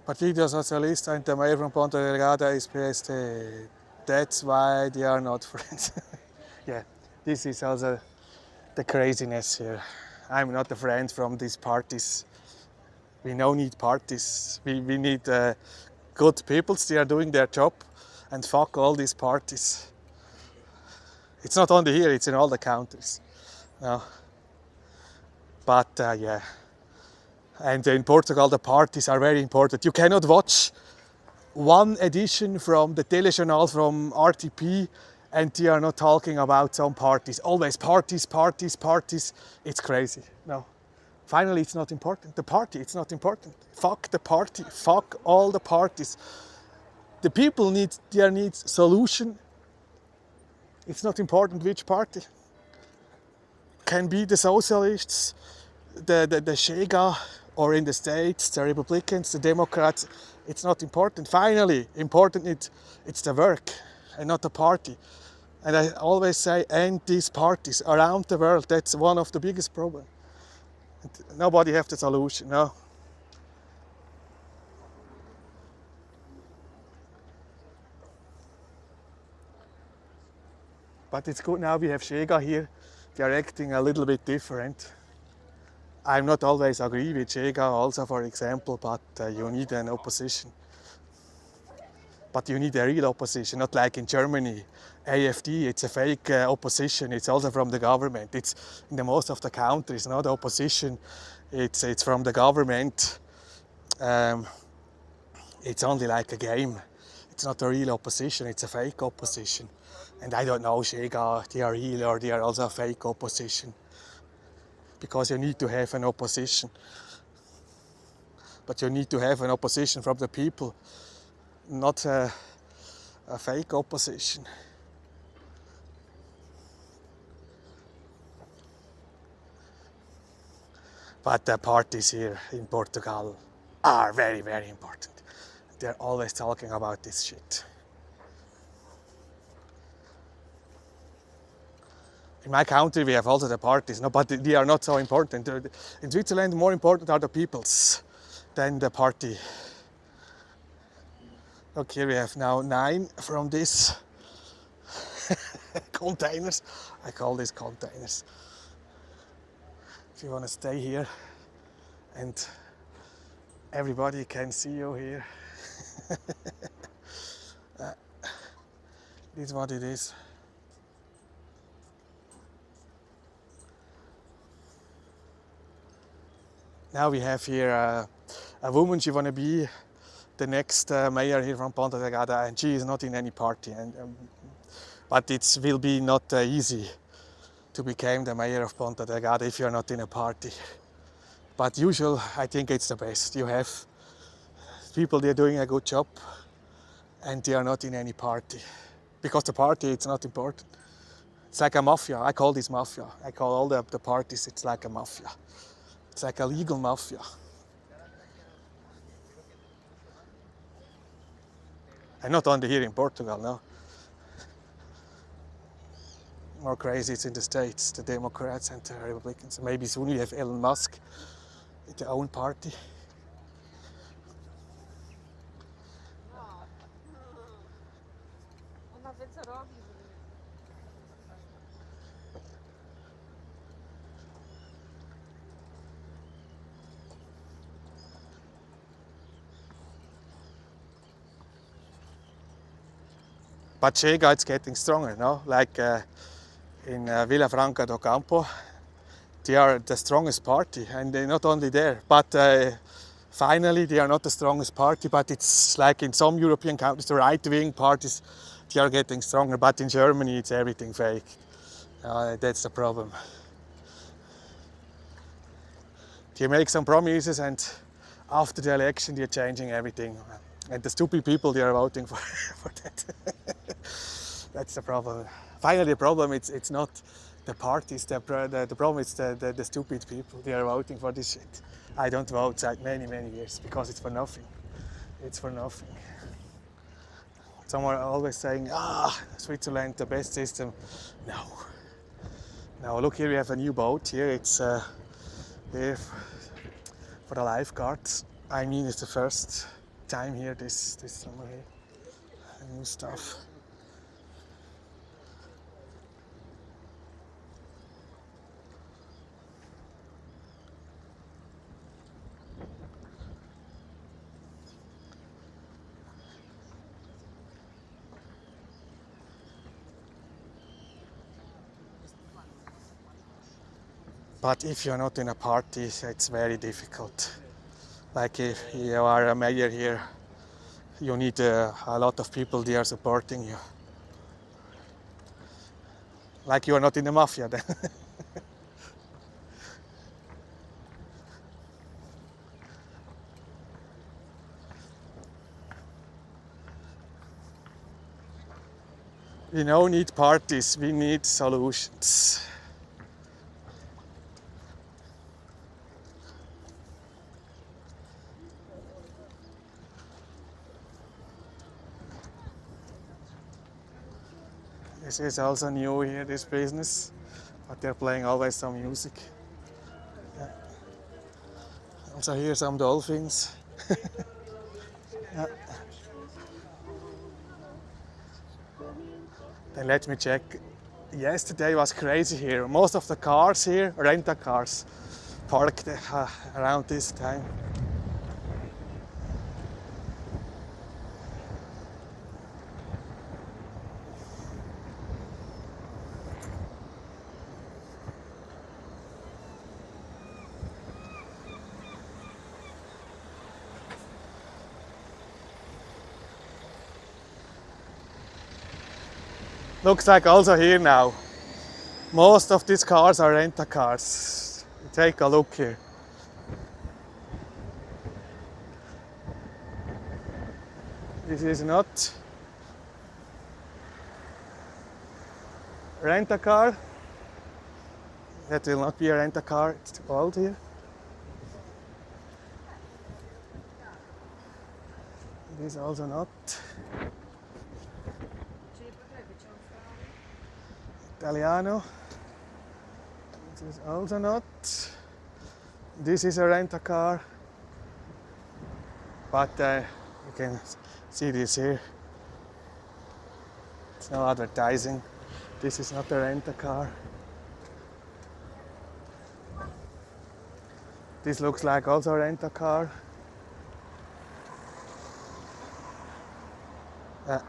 S1: Partido Socialista and the mayor from Ponta Delgada is PSD. That's why they are not friends. Yeah, this is also the craziness here. I'm not a friend from these parties. We no need parties. We need good people. They are doing their job, and fuck all these parties. It's not only here, it's in all the countries. No. But yeah. And in Portugal, the parties are very important. You cannot watch one edition from the telejournal from RTP and they are not talking about some parties. Always parties. It's crazy. No. Finally, it's not important. The party, it's not important. Fuck the party. Fuck all the parties. The people need solution. It's not important which party. Can be the socialists, the Shega, or in the States, the Republicans, the Democrats. It's not important. Finally, important it's the work and not the party. And I always say, end these parties around the world. That's one of the biggest problems. Nobody have the solution, no. But it's good now we have Shega here. They are acting a little bit different. I'm not always agree with Shega also, for example, but you need an opposition. But you need a real opposition, not like in Germany. AfD, it's a fake opposition. It's also from the government. It's in the most of the countries, not opposition. It's from the government. It's only like a game. It's not a real opposition. It's a fake opposition. And I don't know, Shega, they are real or they are also a fake opposition. Because you need to have an opposition. But you need to have an opposition from the people. Not a fake opposition. But the parties here in Portugal are very, very important. They're always talking about this shit. In my country we have also the parties, no, but they are not so important. In Switzerland more important are the peoples than the party. Look, here we have now 9 from these containers. I call these containers. If you want to stay here and everybody can see you here. This is what it is. Now we have here a woman, she want to be the next mayor here from Ponta Delgada, and she is not in any party. But it will be not easy to become the mayor of Ponta Delgada if you are not in a party. But usually, I think it's the best. You have people, they are doing a good job, and they are not in any party. Because the party, it's not important. It's like a mafia. I call this mafia. I call all the parties, it's like a mafia. It's like a legal mafia. And not only here in Portugal, no. More crazy it's in the States, the Democrats and the Republicans. Maybe soon we have Elon Musk with their own party. But Chega, it's getting stronger, no? Like in Villafranca do Campo, they are the strongest party, and they're not only there, but finally they are not the strongest party, but it's like in some European countries, the right-wing parties, they are getting stronger, but in Germany it's everything fake. That's the problem. They make some promises and after the election they're changing everything. And the stupid people, they are voting for that. That's the problem. Finally, the problem it's not the parties. The problem is the stupid people. They are voting for this shit. I don't vote like many years because it's for nothing. It's for nothing. Someone always saying, Switzerland, the best system. No. Now look here, we have a new boat here. It's here for the lifeguards. I mean, it's the first time here this summer here. New stuff. But if you're not in a party, it's very difficult. Like if you are a mayor here, you need a lot of people there supporting you. Like you are not in the mafia then. We don't need parties, we need solutions. This is also new here, this business, but they're playing always some music. Yeah. Also here some dolphins. Yeah. Then let me check. Yesterday was crazy here. Most of the cars here, rental cars, parked around this time. Looks like also here now. Most of these cars are rental cars. Take a look here. This is not rent a car. That will not be a rent a car. It's too old here. This also not. Italiano. This is also not. This is a rent a car. But you can see this here. It's no advertising. This is not a rent a car. This looks like also a rent a car.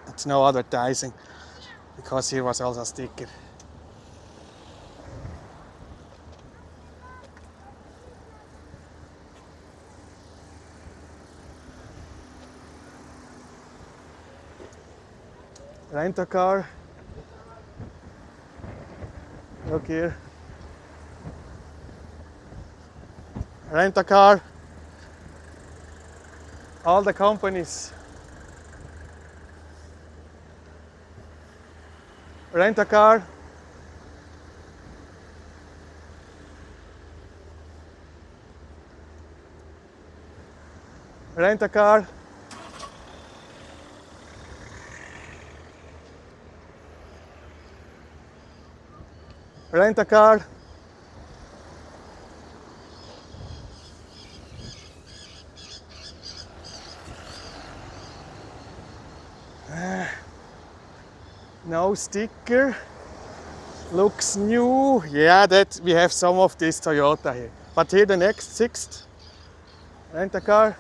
S1: It's no advertising because here was also a sticker. Rent a car. Look here. Rent a car. All the companies. Rent a car. Rent a car. Rent a car. No sticker. Looks new. Yeah, that we have some of this Toyota here. But here the next sixth. Rent a car.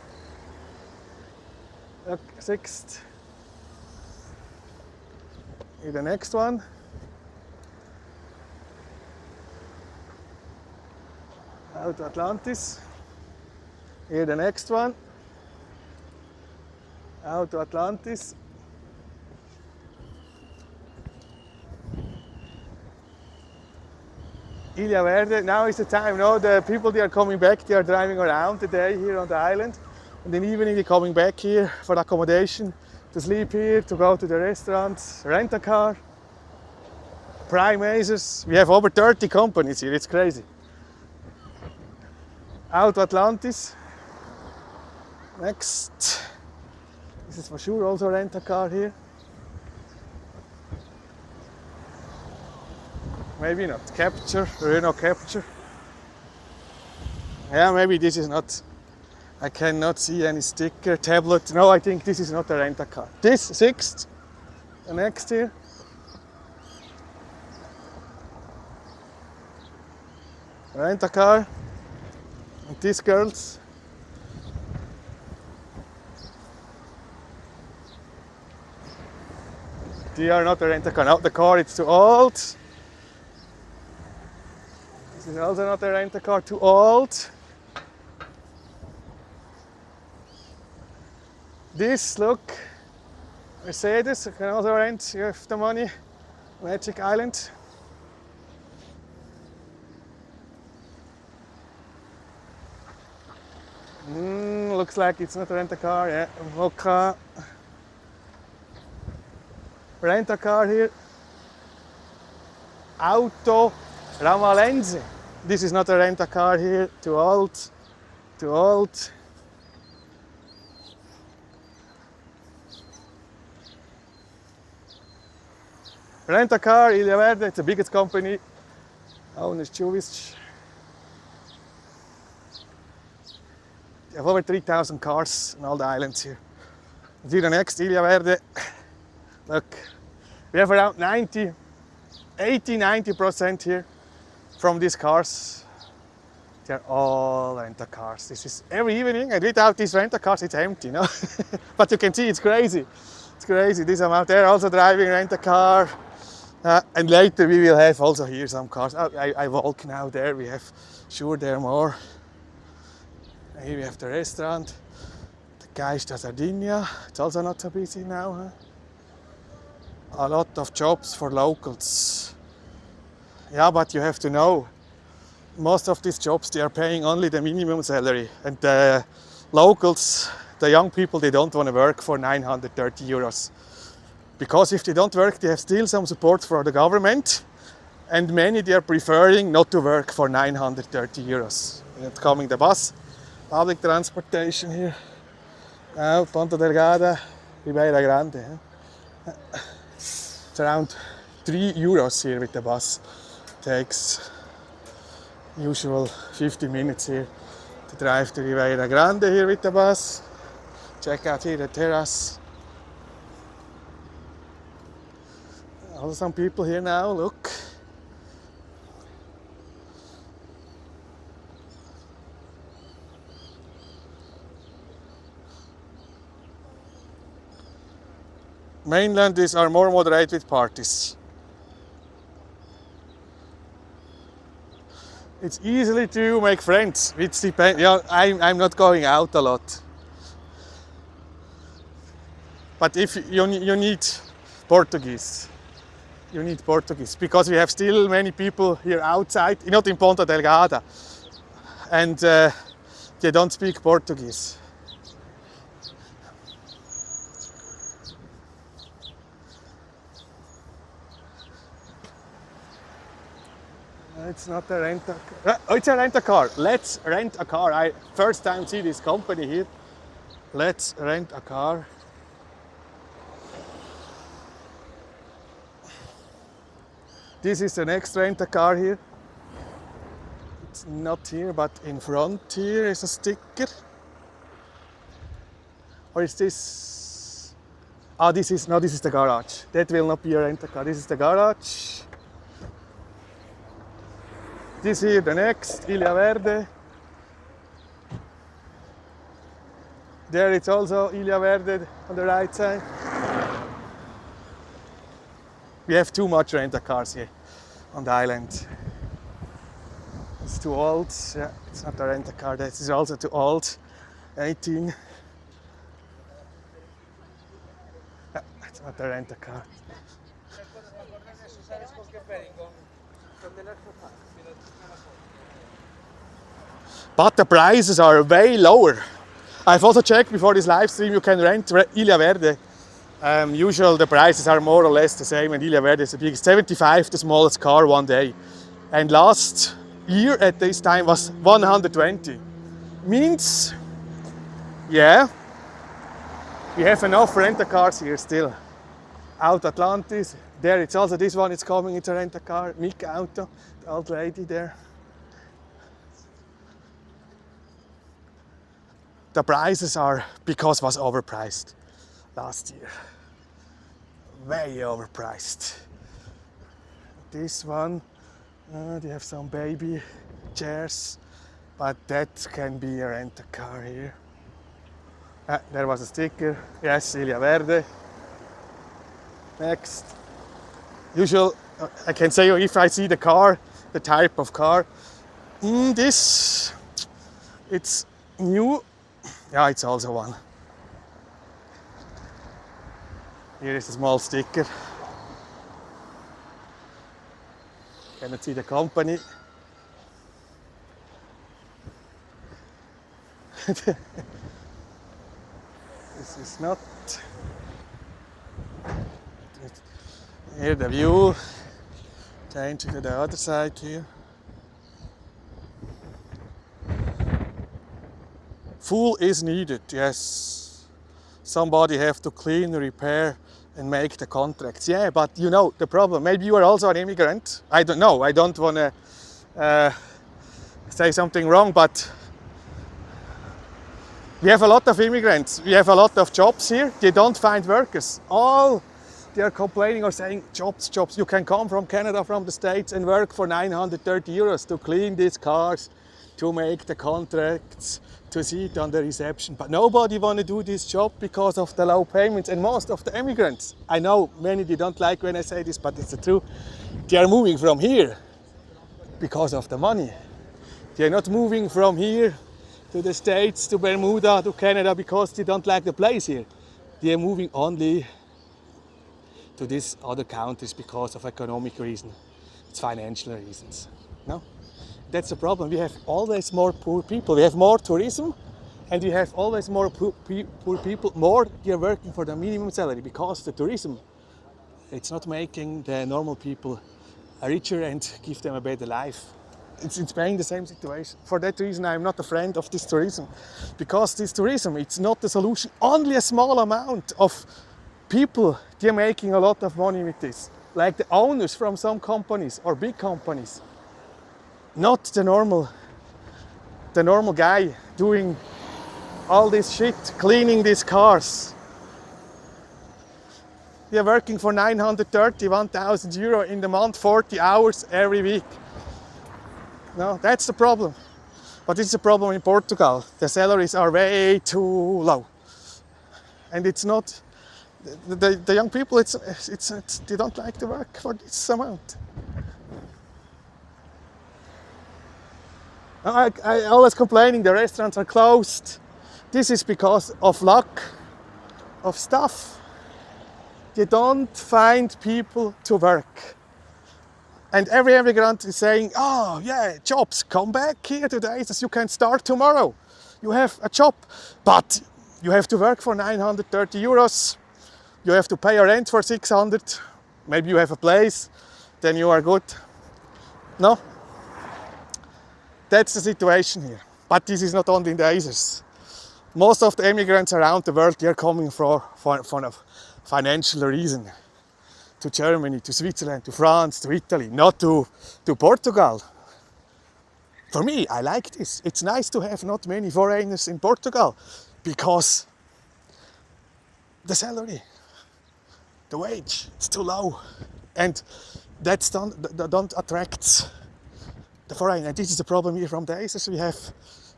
S1: Look, sixth. Here the next one. Auto Atlantis. Here the next one. Auto Atlantis. Ilha Verde, now is the time. No, the people they are coming back, they are driving around today here on the island. And in the evening they're coming back here for accommodation, to sleep here, to go to the restaurants, rent a car. Prime Mazers. We have over 30 companies here, it's crazy. Auto Atlantis. Next. This is for sure also rent a car here. Maybe not. Capture, Renault Capture. Yeah, maybe this is not. I cannot see any sticker, tablet. No, I think this is not a rent a car. This sixth, the next here. Rent a car. And these girls. They are not a rent a car. No, the car is too old. This is also not a rent a car, too old. This, look, Mercedes, you can also rent, you have the money. Magic Island. Looks like it's not a rent a car, yeah. Voca. Rent a car here. Auto Ramalense. This is not a rent a car here, too old, too old. Rent a car, Ilha Verde, it's the biggest company. Owner Jewish. You have over 3,000 cars on all the islands here. And here the next, Ilha Verde. Look, we have around 90% here from these cars. They're all rental cars. This is every evening, and without these rental cars, it's empty, no? But you can see it's crazy. It's crazy. This amount there also driving rental car. And later we will have also here some cars. Oh, I walk now there. We have, sure, there are more. And here we have the restaurant. The Caixa Sardinia. It's also not so busy now. Huh? A lot of jobs for locals. Yeah, but you have to know, most of these jobs, they are paying only the minimum salary. And the locals, the young people, they don't want to work for 930 euros. Because if they don't work, they have still some support from the government. And many, they are preferring not to work for 930 euros. And it's coming the bus, public transportation here. Now, Ponta Delgada, Ribeira Grande. It's around 3 euros here with the bus. Takes usual 50 minutes here to drive to Ribeira Grande here with the bus. Check out here the terrace. Also some people here now, look. Mainland are more moderate with parties. It's easily to make friends. It's depend. Yeah, I'm not going out a lot. But if you need Portuguese. You need Portuguese because we have still many people here outside, not in Ponta Delgada, and they don't speak Portuguese. It's not a rental car. Oh, it's a rental car. Let's rent a car. I first time see this company here. Let's rent a car. This is the next rental car here. It's not here, but in front here is a sticker. Or is this? Ah, this is the garage. That will not be a rental car. This is the garage. This here, the next, Ilha Verde. There it's also Ilha Verde on the right side. We have too much rental cars here on the island. It's too old. Yeah, it's not a rental car. This is also too old. 18. Yeah, it's not a rental car. But the prices are way lower. I've also checked before this live stream, you can rent Ilha Verde. Usually the prices are more or less the same, and Ilha Verde is the biggest. 75, the smallest car one day. And last year at this time was 120. Means, yeah, we have enough rental cars here still. Out Atlantis, there it's also this one, it's coming, it's a rental car. Mika Auto, the old lady there. The prices are, because it was overpriced last year. Way overpriced. This one, they have some baby chairs, but that can be a rental car here. There was a sticker, yes, Ilha Verde. Next. Usual, I can say if I see the car, the type of car. This, it's new. Yeah, it's also one. Here is a small sticker. Cannot see the company. This is not. Here the view. Changing to the other side here. Fuel is needed, yes. Somebody have to clean, repair, and make the contracts. Yeah, but you know the problem. Maybe you are also an immigrant. I don't know. I don't want to say something wrong, but We have a lot of immigrants. We have a lot of jobs here. They don't find workers. All they are complaining or saying jobs, jobs. You can come from Canada, from the States and work for 930 euros to clean these cars, to make the contracts, to sit on the reception. But nobody want to do this job because of the low payments. And most of the immigrants, I know many they don't like when I say this, but it's the truth. They are moving from here because of the money. They are not moving from here to the States, to Bermuda, to Canada because they don't like the place here. They are moving only to these other countries because of economic reasons. It's financial reasons. No? That's the problem. We have always more poor people. We have more tourism and we have always more poor people. More they are working for the minimum salary because the tourism, it's not making the normal people richer and give them a better life. It's in Spain the same situation. For that reason I'm not a friend of this tourism. Because this tourism, it's not the solution. Only a small amount of people, they're making a lot of money with this. Like the owners from some companies or big companies. Not the normal guy doing all this shit, cleaning these cars. We are working for 930, 1,000 euro in the month, 40 hours every week. No, that's the problem. But it's a problem in Portugal. The salaries are way too low. And it's not, the young people, they don't like to work for this amount. I always complaining the restaurants are closed. This is because of lack of staff. They don't find people to work. And every immigrant is saying, oh yeah, jobs, come back here today, so you can start tomorrow. You have a job, but you have to work for 930 euros. You have to pay a rent for 600. Maybe you have a place, then you are good. No? That's the situation here. But this is not only in the Azores. Most of the immigrants around the world, they are coming for a financial reason. To Germany, to Switzerland, to France, to Italy, not to Portugal. For me, I like this. It's nice to have not many foreigners in Portugal because the salary, the wage, it's too low. And that don't attract the foreigner. And this is the problem here from the Azores. We have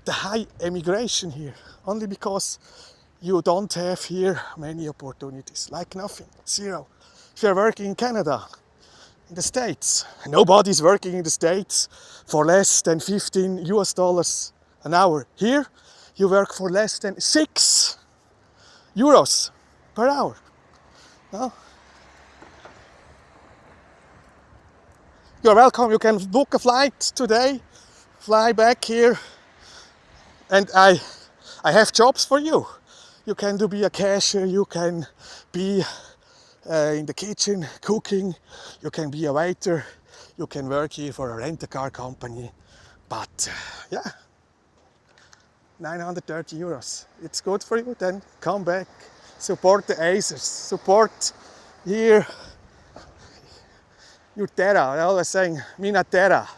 S1: the high emigration here, only because you don't have here many opportunities, like nothing, zero. If you're working in Canada, in the States, nobody's working in the States for less than 15 US dollars an hour. Here, you work for less than 6 euros per hour. No? You're welcome, you can book a flight today, fly back here, and I have jobs for you. You can be a cashier, you can be in the kitchen, cooking, you can be a waiter, you can work here for a rent-a-car company, but yeah, 930 euros. It's good for you, then come back, support the Azores, support here your terra. I always saying, mina terra,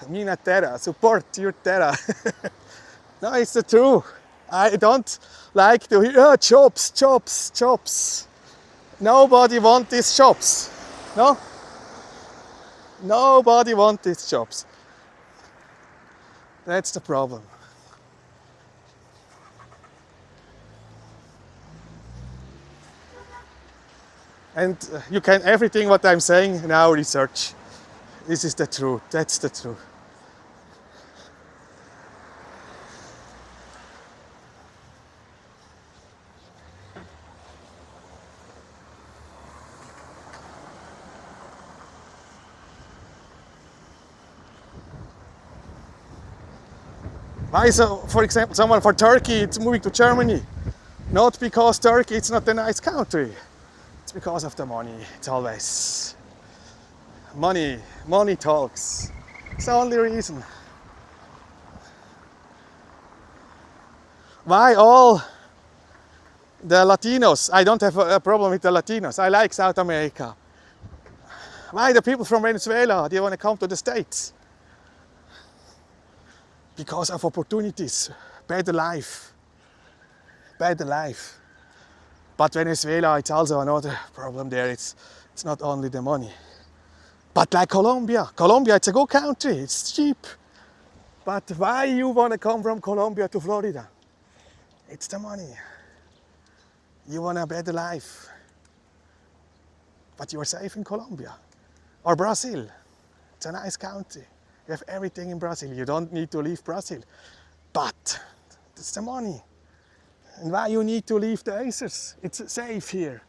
S1: support your terra. No, it's the truth. I don't like to hear, oh, jobs. Nobody wants these jobs, no? Nobody wants these jobs. That's the problem. And you can, everything what I'm saying now research. This is the truth, that's the truth. Why so, for example, someone for Turkey, it's moving to Germany? Not because Turkey, it's not a nice country. It's because of the money. It's always money talks. It's the only reason. Why all the Latinos? I don't have a problem with the Latinos. I like South America. Why the people from Venezuela, they want to come to the States? Because of opportunities, better life. better life. But Venezuela, it's also another problem there. It's not only the money. But like Colombia, it's a good country, it's cheap. But why you want to come from Colombia to Florida? It's the money. You want a better life. But you are safe in Colombia. Or Brazil. It's a nice country. You have everything in Brazil. You don't need to leave Brazil. But it's the money. And why you need to leave the Azores? It's safe here.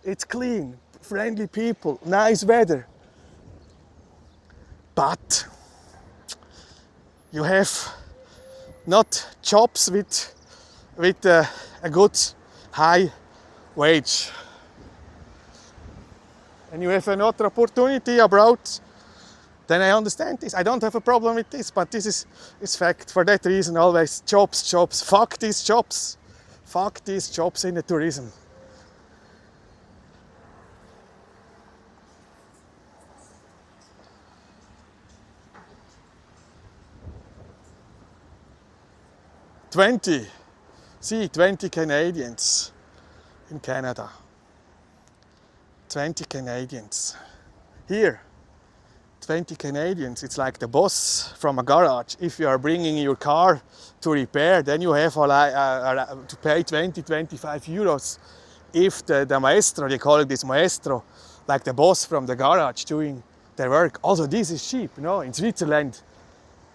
S1: It's clean, friendly people, nice weather. But you have not jobs with a good high wage. And you have another opportunity abroad, then I understand this. I don't have a problem with this, but this is fact. For that reason, always jobs. Fuck these jobs. Fuck these jobs in the tourism. See, 20 Canadians in Canada. 20 Canadians. Here, 20 Canadians, it's like the boss from a garage. If you are bringing your car to repair, then you have to pay 20-25 euros. If the maestro, they call it this maestro, like the boss from the garage doing their work. Also, this is cheap, you know. In Switzerland,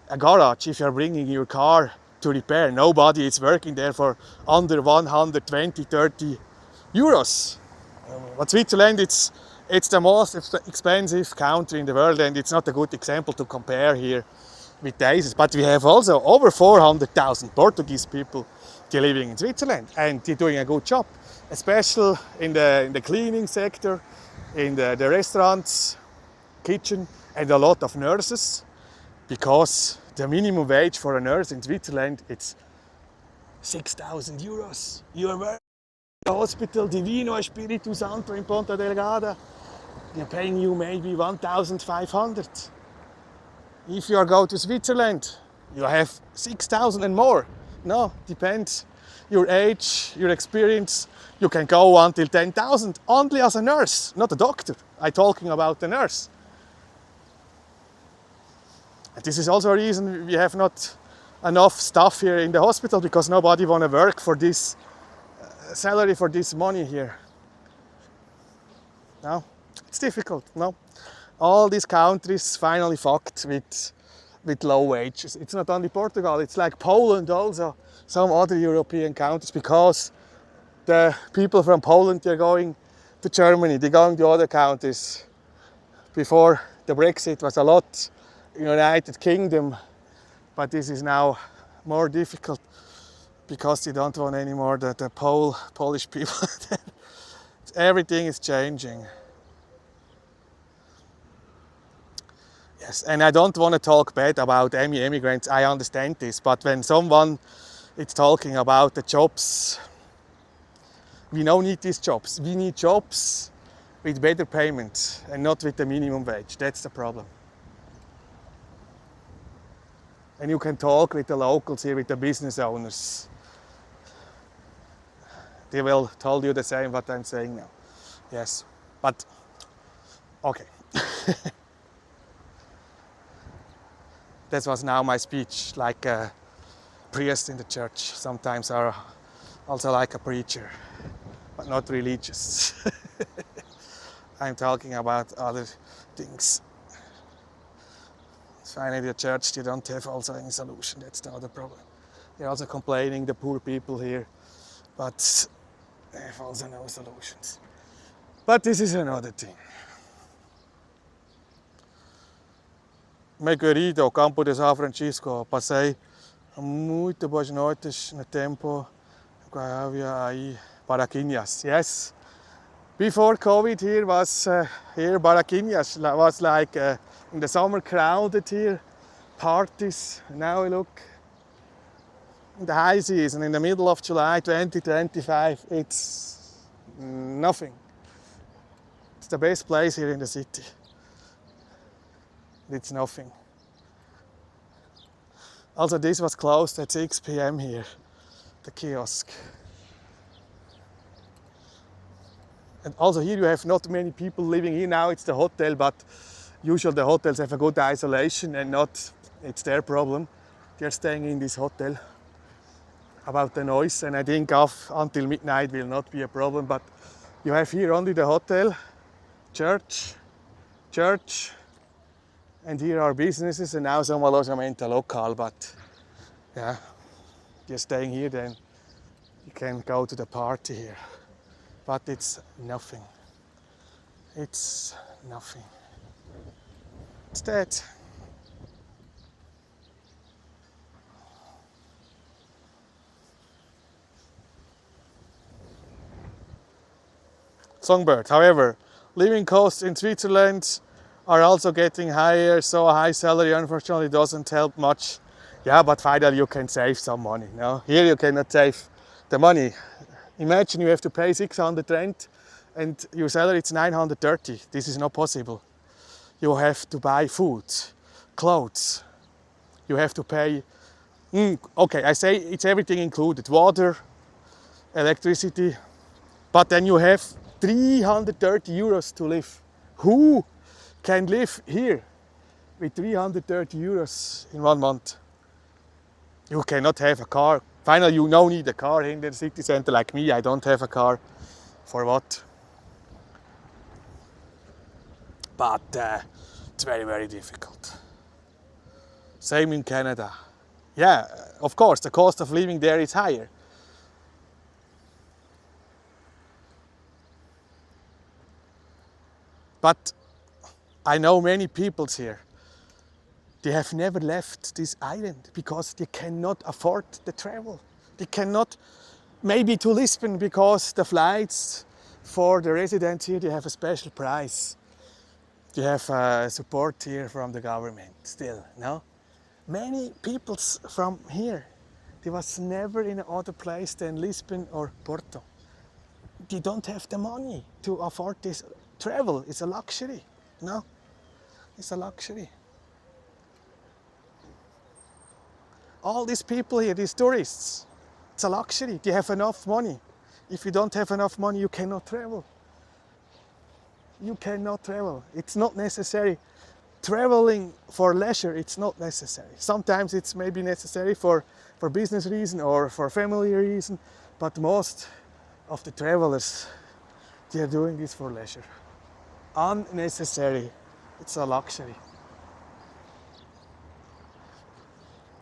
S1: a garage, if you are bringing your car to repair, nobody is working there for under 120-30 euros. But Switzerland, it's the most expensive country in the world, and it's not a good example to compare here with the Azores. But we have also over 400,000 Portuguese people living in Switzerland, and they're doing a good job, especially in the cleaning sector, in the restaurants, kitchen, and a lot of nurses, because the minimum wage for a nurse in Switzerland, it's 6,000 euros. You are working in the hospital Divino Espiritu Santo in Ponta Delgada. They're paying you maybe 1,500. If you go to Switzerland, you have 6,000 and more. No, depends your age, your experience. You can go until 10,000 only as a nurse, not a doctor. I'm talking about the nurse. And this is also a reason we have not enough staff here in the hospital, because nobody want to work for this salary, for this money here. No, it's difficult. No, all these countries finally fucked with low wages. It's not only Portugal. It's like Poland also, some other European countries, because the people from Poland, they're going to Germany, they're going to other countries. Before the Brexit was a lot United Kingdom, but this is now more difficult because they don't want anymore the Polish people. Everything is changing. Yes, and I don't want to talk bad about any immigrants. I understand this, but when someone is talking about the jobs, we don't need these jobs. We need jobs with better payment and not with the minimum wage. That's the problem. And you can talk with the locals here, with the business owners. They will tell you the same what I'm saying now. Yes, but okay. That was now my speech, like a priest in the church. Sometimes are also like a preacher, but not religious. I'm talking about other things. Finally, the church, they don't have also any solution. That's the other problem. They're also complaining, the poor people here, but they have also no solutions. But this is another thing. Meu querido, campo de São Francisco, passei muito boas noites no tempo que havia aí barraquinhas. Yes. Before COVID, here was barraquinhas was like in the summer crowded here, parties. Now we look in the high season, in the middle of July 2025, it's nothing. It's the best place here in the city. It's nothing. Also, this was closed at 6 p.m. here, the kiosk. And also here you have not many people living here now. It's the hotel, but usually the hotels have a good isolation and not, it's their problem. They're staying in this hotel. About the noise, and I think until midnight will not be a problem, but you have here only the hotel, church, and here are businesses, and now some alojamento local, but yeah, you're staying here, then you can go to the party here. But it's nothing. It's nothing. It's that. Songbird. However, living costs in Switzerland are also getting higher, so a high salary unfortunately doesn't help much. Yeah, but finally you can save some money. No? Here you cannot save the money. Imagine you have to pay 600 rent and your salary is 930. This is not possible. You have to buy food, clothes. You have to pay, okay, I say it's everything included, water, electricity, but then you have 330 euros to live. Who can live here with 330 euros in 1 month? You cannot have a car. Finally, you don't need a car in the city center like me. I don't have a car. For what? But it's very, very difficult. Same in Canada. Yeah, of course, the cost of living there is higher. But I know many peoples here. They have never left this island because they cannot afford the travel. They cannot, maybe to Lisbon, because the flights for the residents here, they have a special price. They have support here from the government still, no? Many peoples from here, they was never in another place than Lisbon or Porto. They don't have the money to afford this travel. It's a luxury, no? It's a luxury. All these people here, these tourists, it's a luxury. They have enough money. If you don't have enough money, you cannot travel. You cannot travel. It's not necessary. Traveling for leisure, it's not necessary. Sometimes it's maybe necessary for business reason or for family reason, but most of the travelers, they are doing this for leisure. Unnecessary. It's a luxury.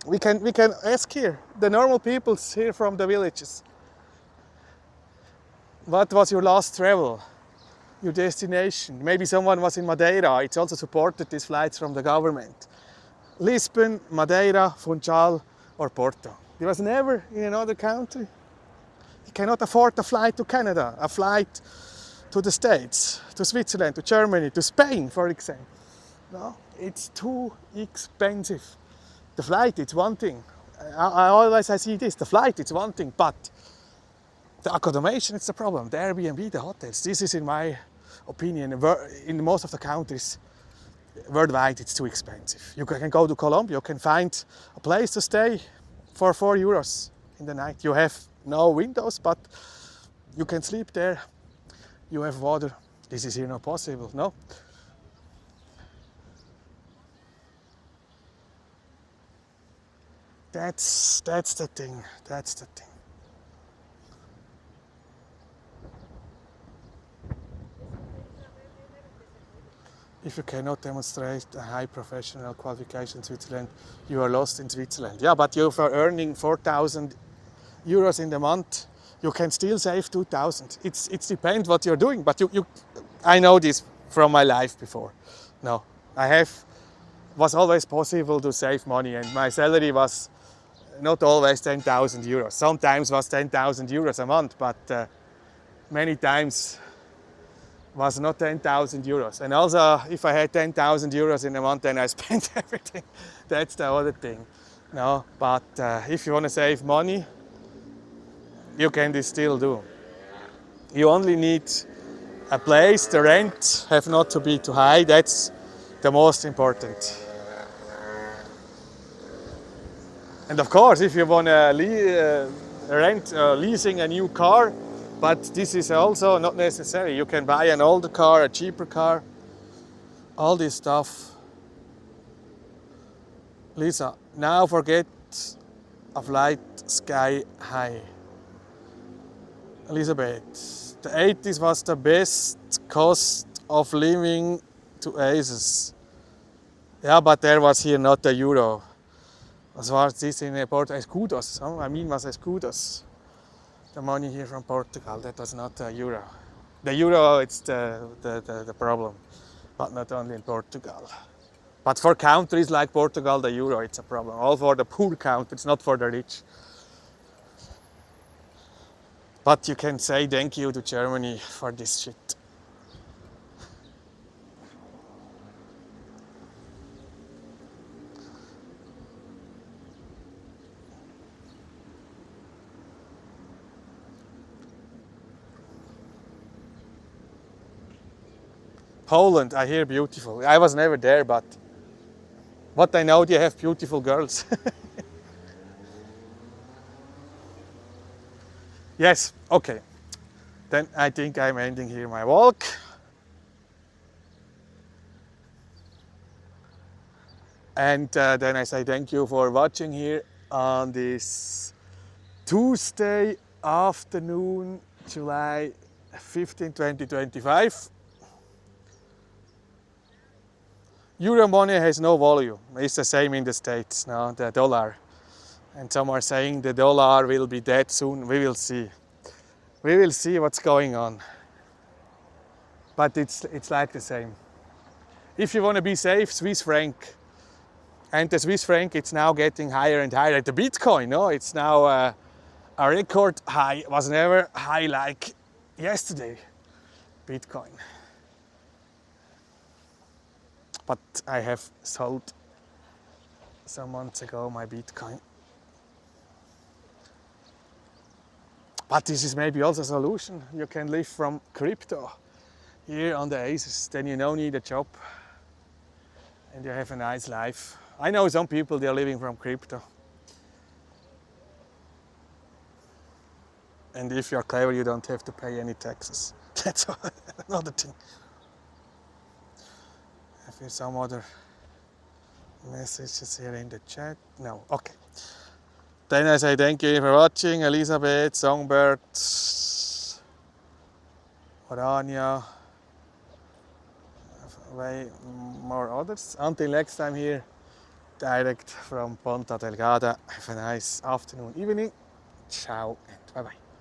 S1: We can ask here, the normal people here from the villages. What was your last travel? Your destination? Maybe someone was in Madeira. It's also supported, these flights from the government. Lisbon, Madeira, Funchal or Porto. He was never in another country. He cannot afford a flight to Canada, a flight to the States, to Switzerland, to Germany, to Spain, for example. No, it's too expensive. The flight, it's one thing. I see this, the flight, it's one thing, but the accommodation, it's the problem. The Airbnb, the hotels, this is in my opinion, in most of the countries worldwide, it's too expensive. You can go to Colombia, you can find a place to stay for 4 euros in the night. You have no windows, but you can sleep there. You have water. This is here not possible, no? That's the thing. That's the thing. If you cannot demonstrate a high professional qualification in Switzerland, you are lost in Switzerland. Yeah, but if you're earning 4,000 euros in the month, you can still save 2,000. It depends what you're doing, but I know this from my life before. No, was always possible to save money, and my salary was not always 10,000 euros. Sometimes was 10,000 euros a month, but many times was not 10,000 euros. And also, if I had 10,000 euros in a month, then I spent everything. That's the other thing. No, but if you want to save money, you can still do. You only need a place. The rent have not to be too high. That's the most important. And of course, if you want to leasing a new car, But this is also not necessary. You can buy an older car, a cheaper car, all this stuff. Lisa, now forget a flight sky high. Elizabeth, the 80s was the best cost of living to Aces. Yeah, but there was here not the euro. Was war this in Portugal? Escudos. Oh, I mean, was escudos. The money here from Portugal, that was not the euro. The euro, it's the problem, but not only in Portugal. But for countries like Portugal, the euro, it's a problem. All for the poor countries, not for the rich. But you can say thank you to Germany for this shit. Poland, I hear beautiful. I was never there, but what I know, they have beautiful girls. Yes, okay. Then I think I'm ending here my walk. And then I say thank you for watching here on this Tuesday afternoon, July 15, 2025. Euro money has no value. It's the same in the States, no, the dollar. And some are saying the dollar will be dead soon. We will see. We will see what's going on. But it's like the same. If you want to be safe, Swiss franc. And the Swiss franc, it's now getting higher and higher. The Bitcoin, no, it's now a record high. It was never high like yesterday. Bitcoin. But I have sold some months ago my Bitcoin. But this is maybe also a solution. You can live from crypto here on the Aces. Then you don't need a job and you have a nice life. I know some people, they are living from crypto. And if you're clever, you don't have to pay any taxes. That's another thing. Have you some other messages here in the chat? No, okay. Then I say thank you for watching. Elizabeth, Songbird, Orania, way more others. Until next time here, direct from Ponta Delgada. Have a nice afternoon, evening. Ciao and bye bye.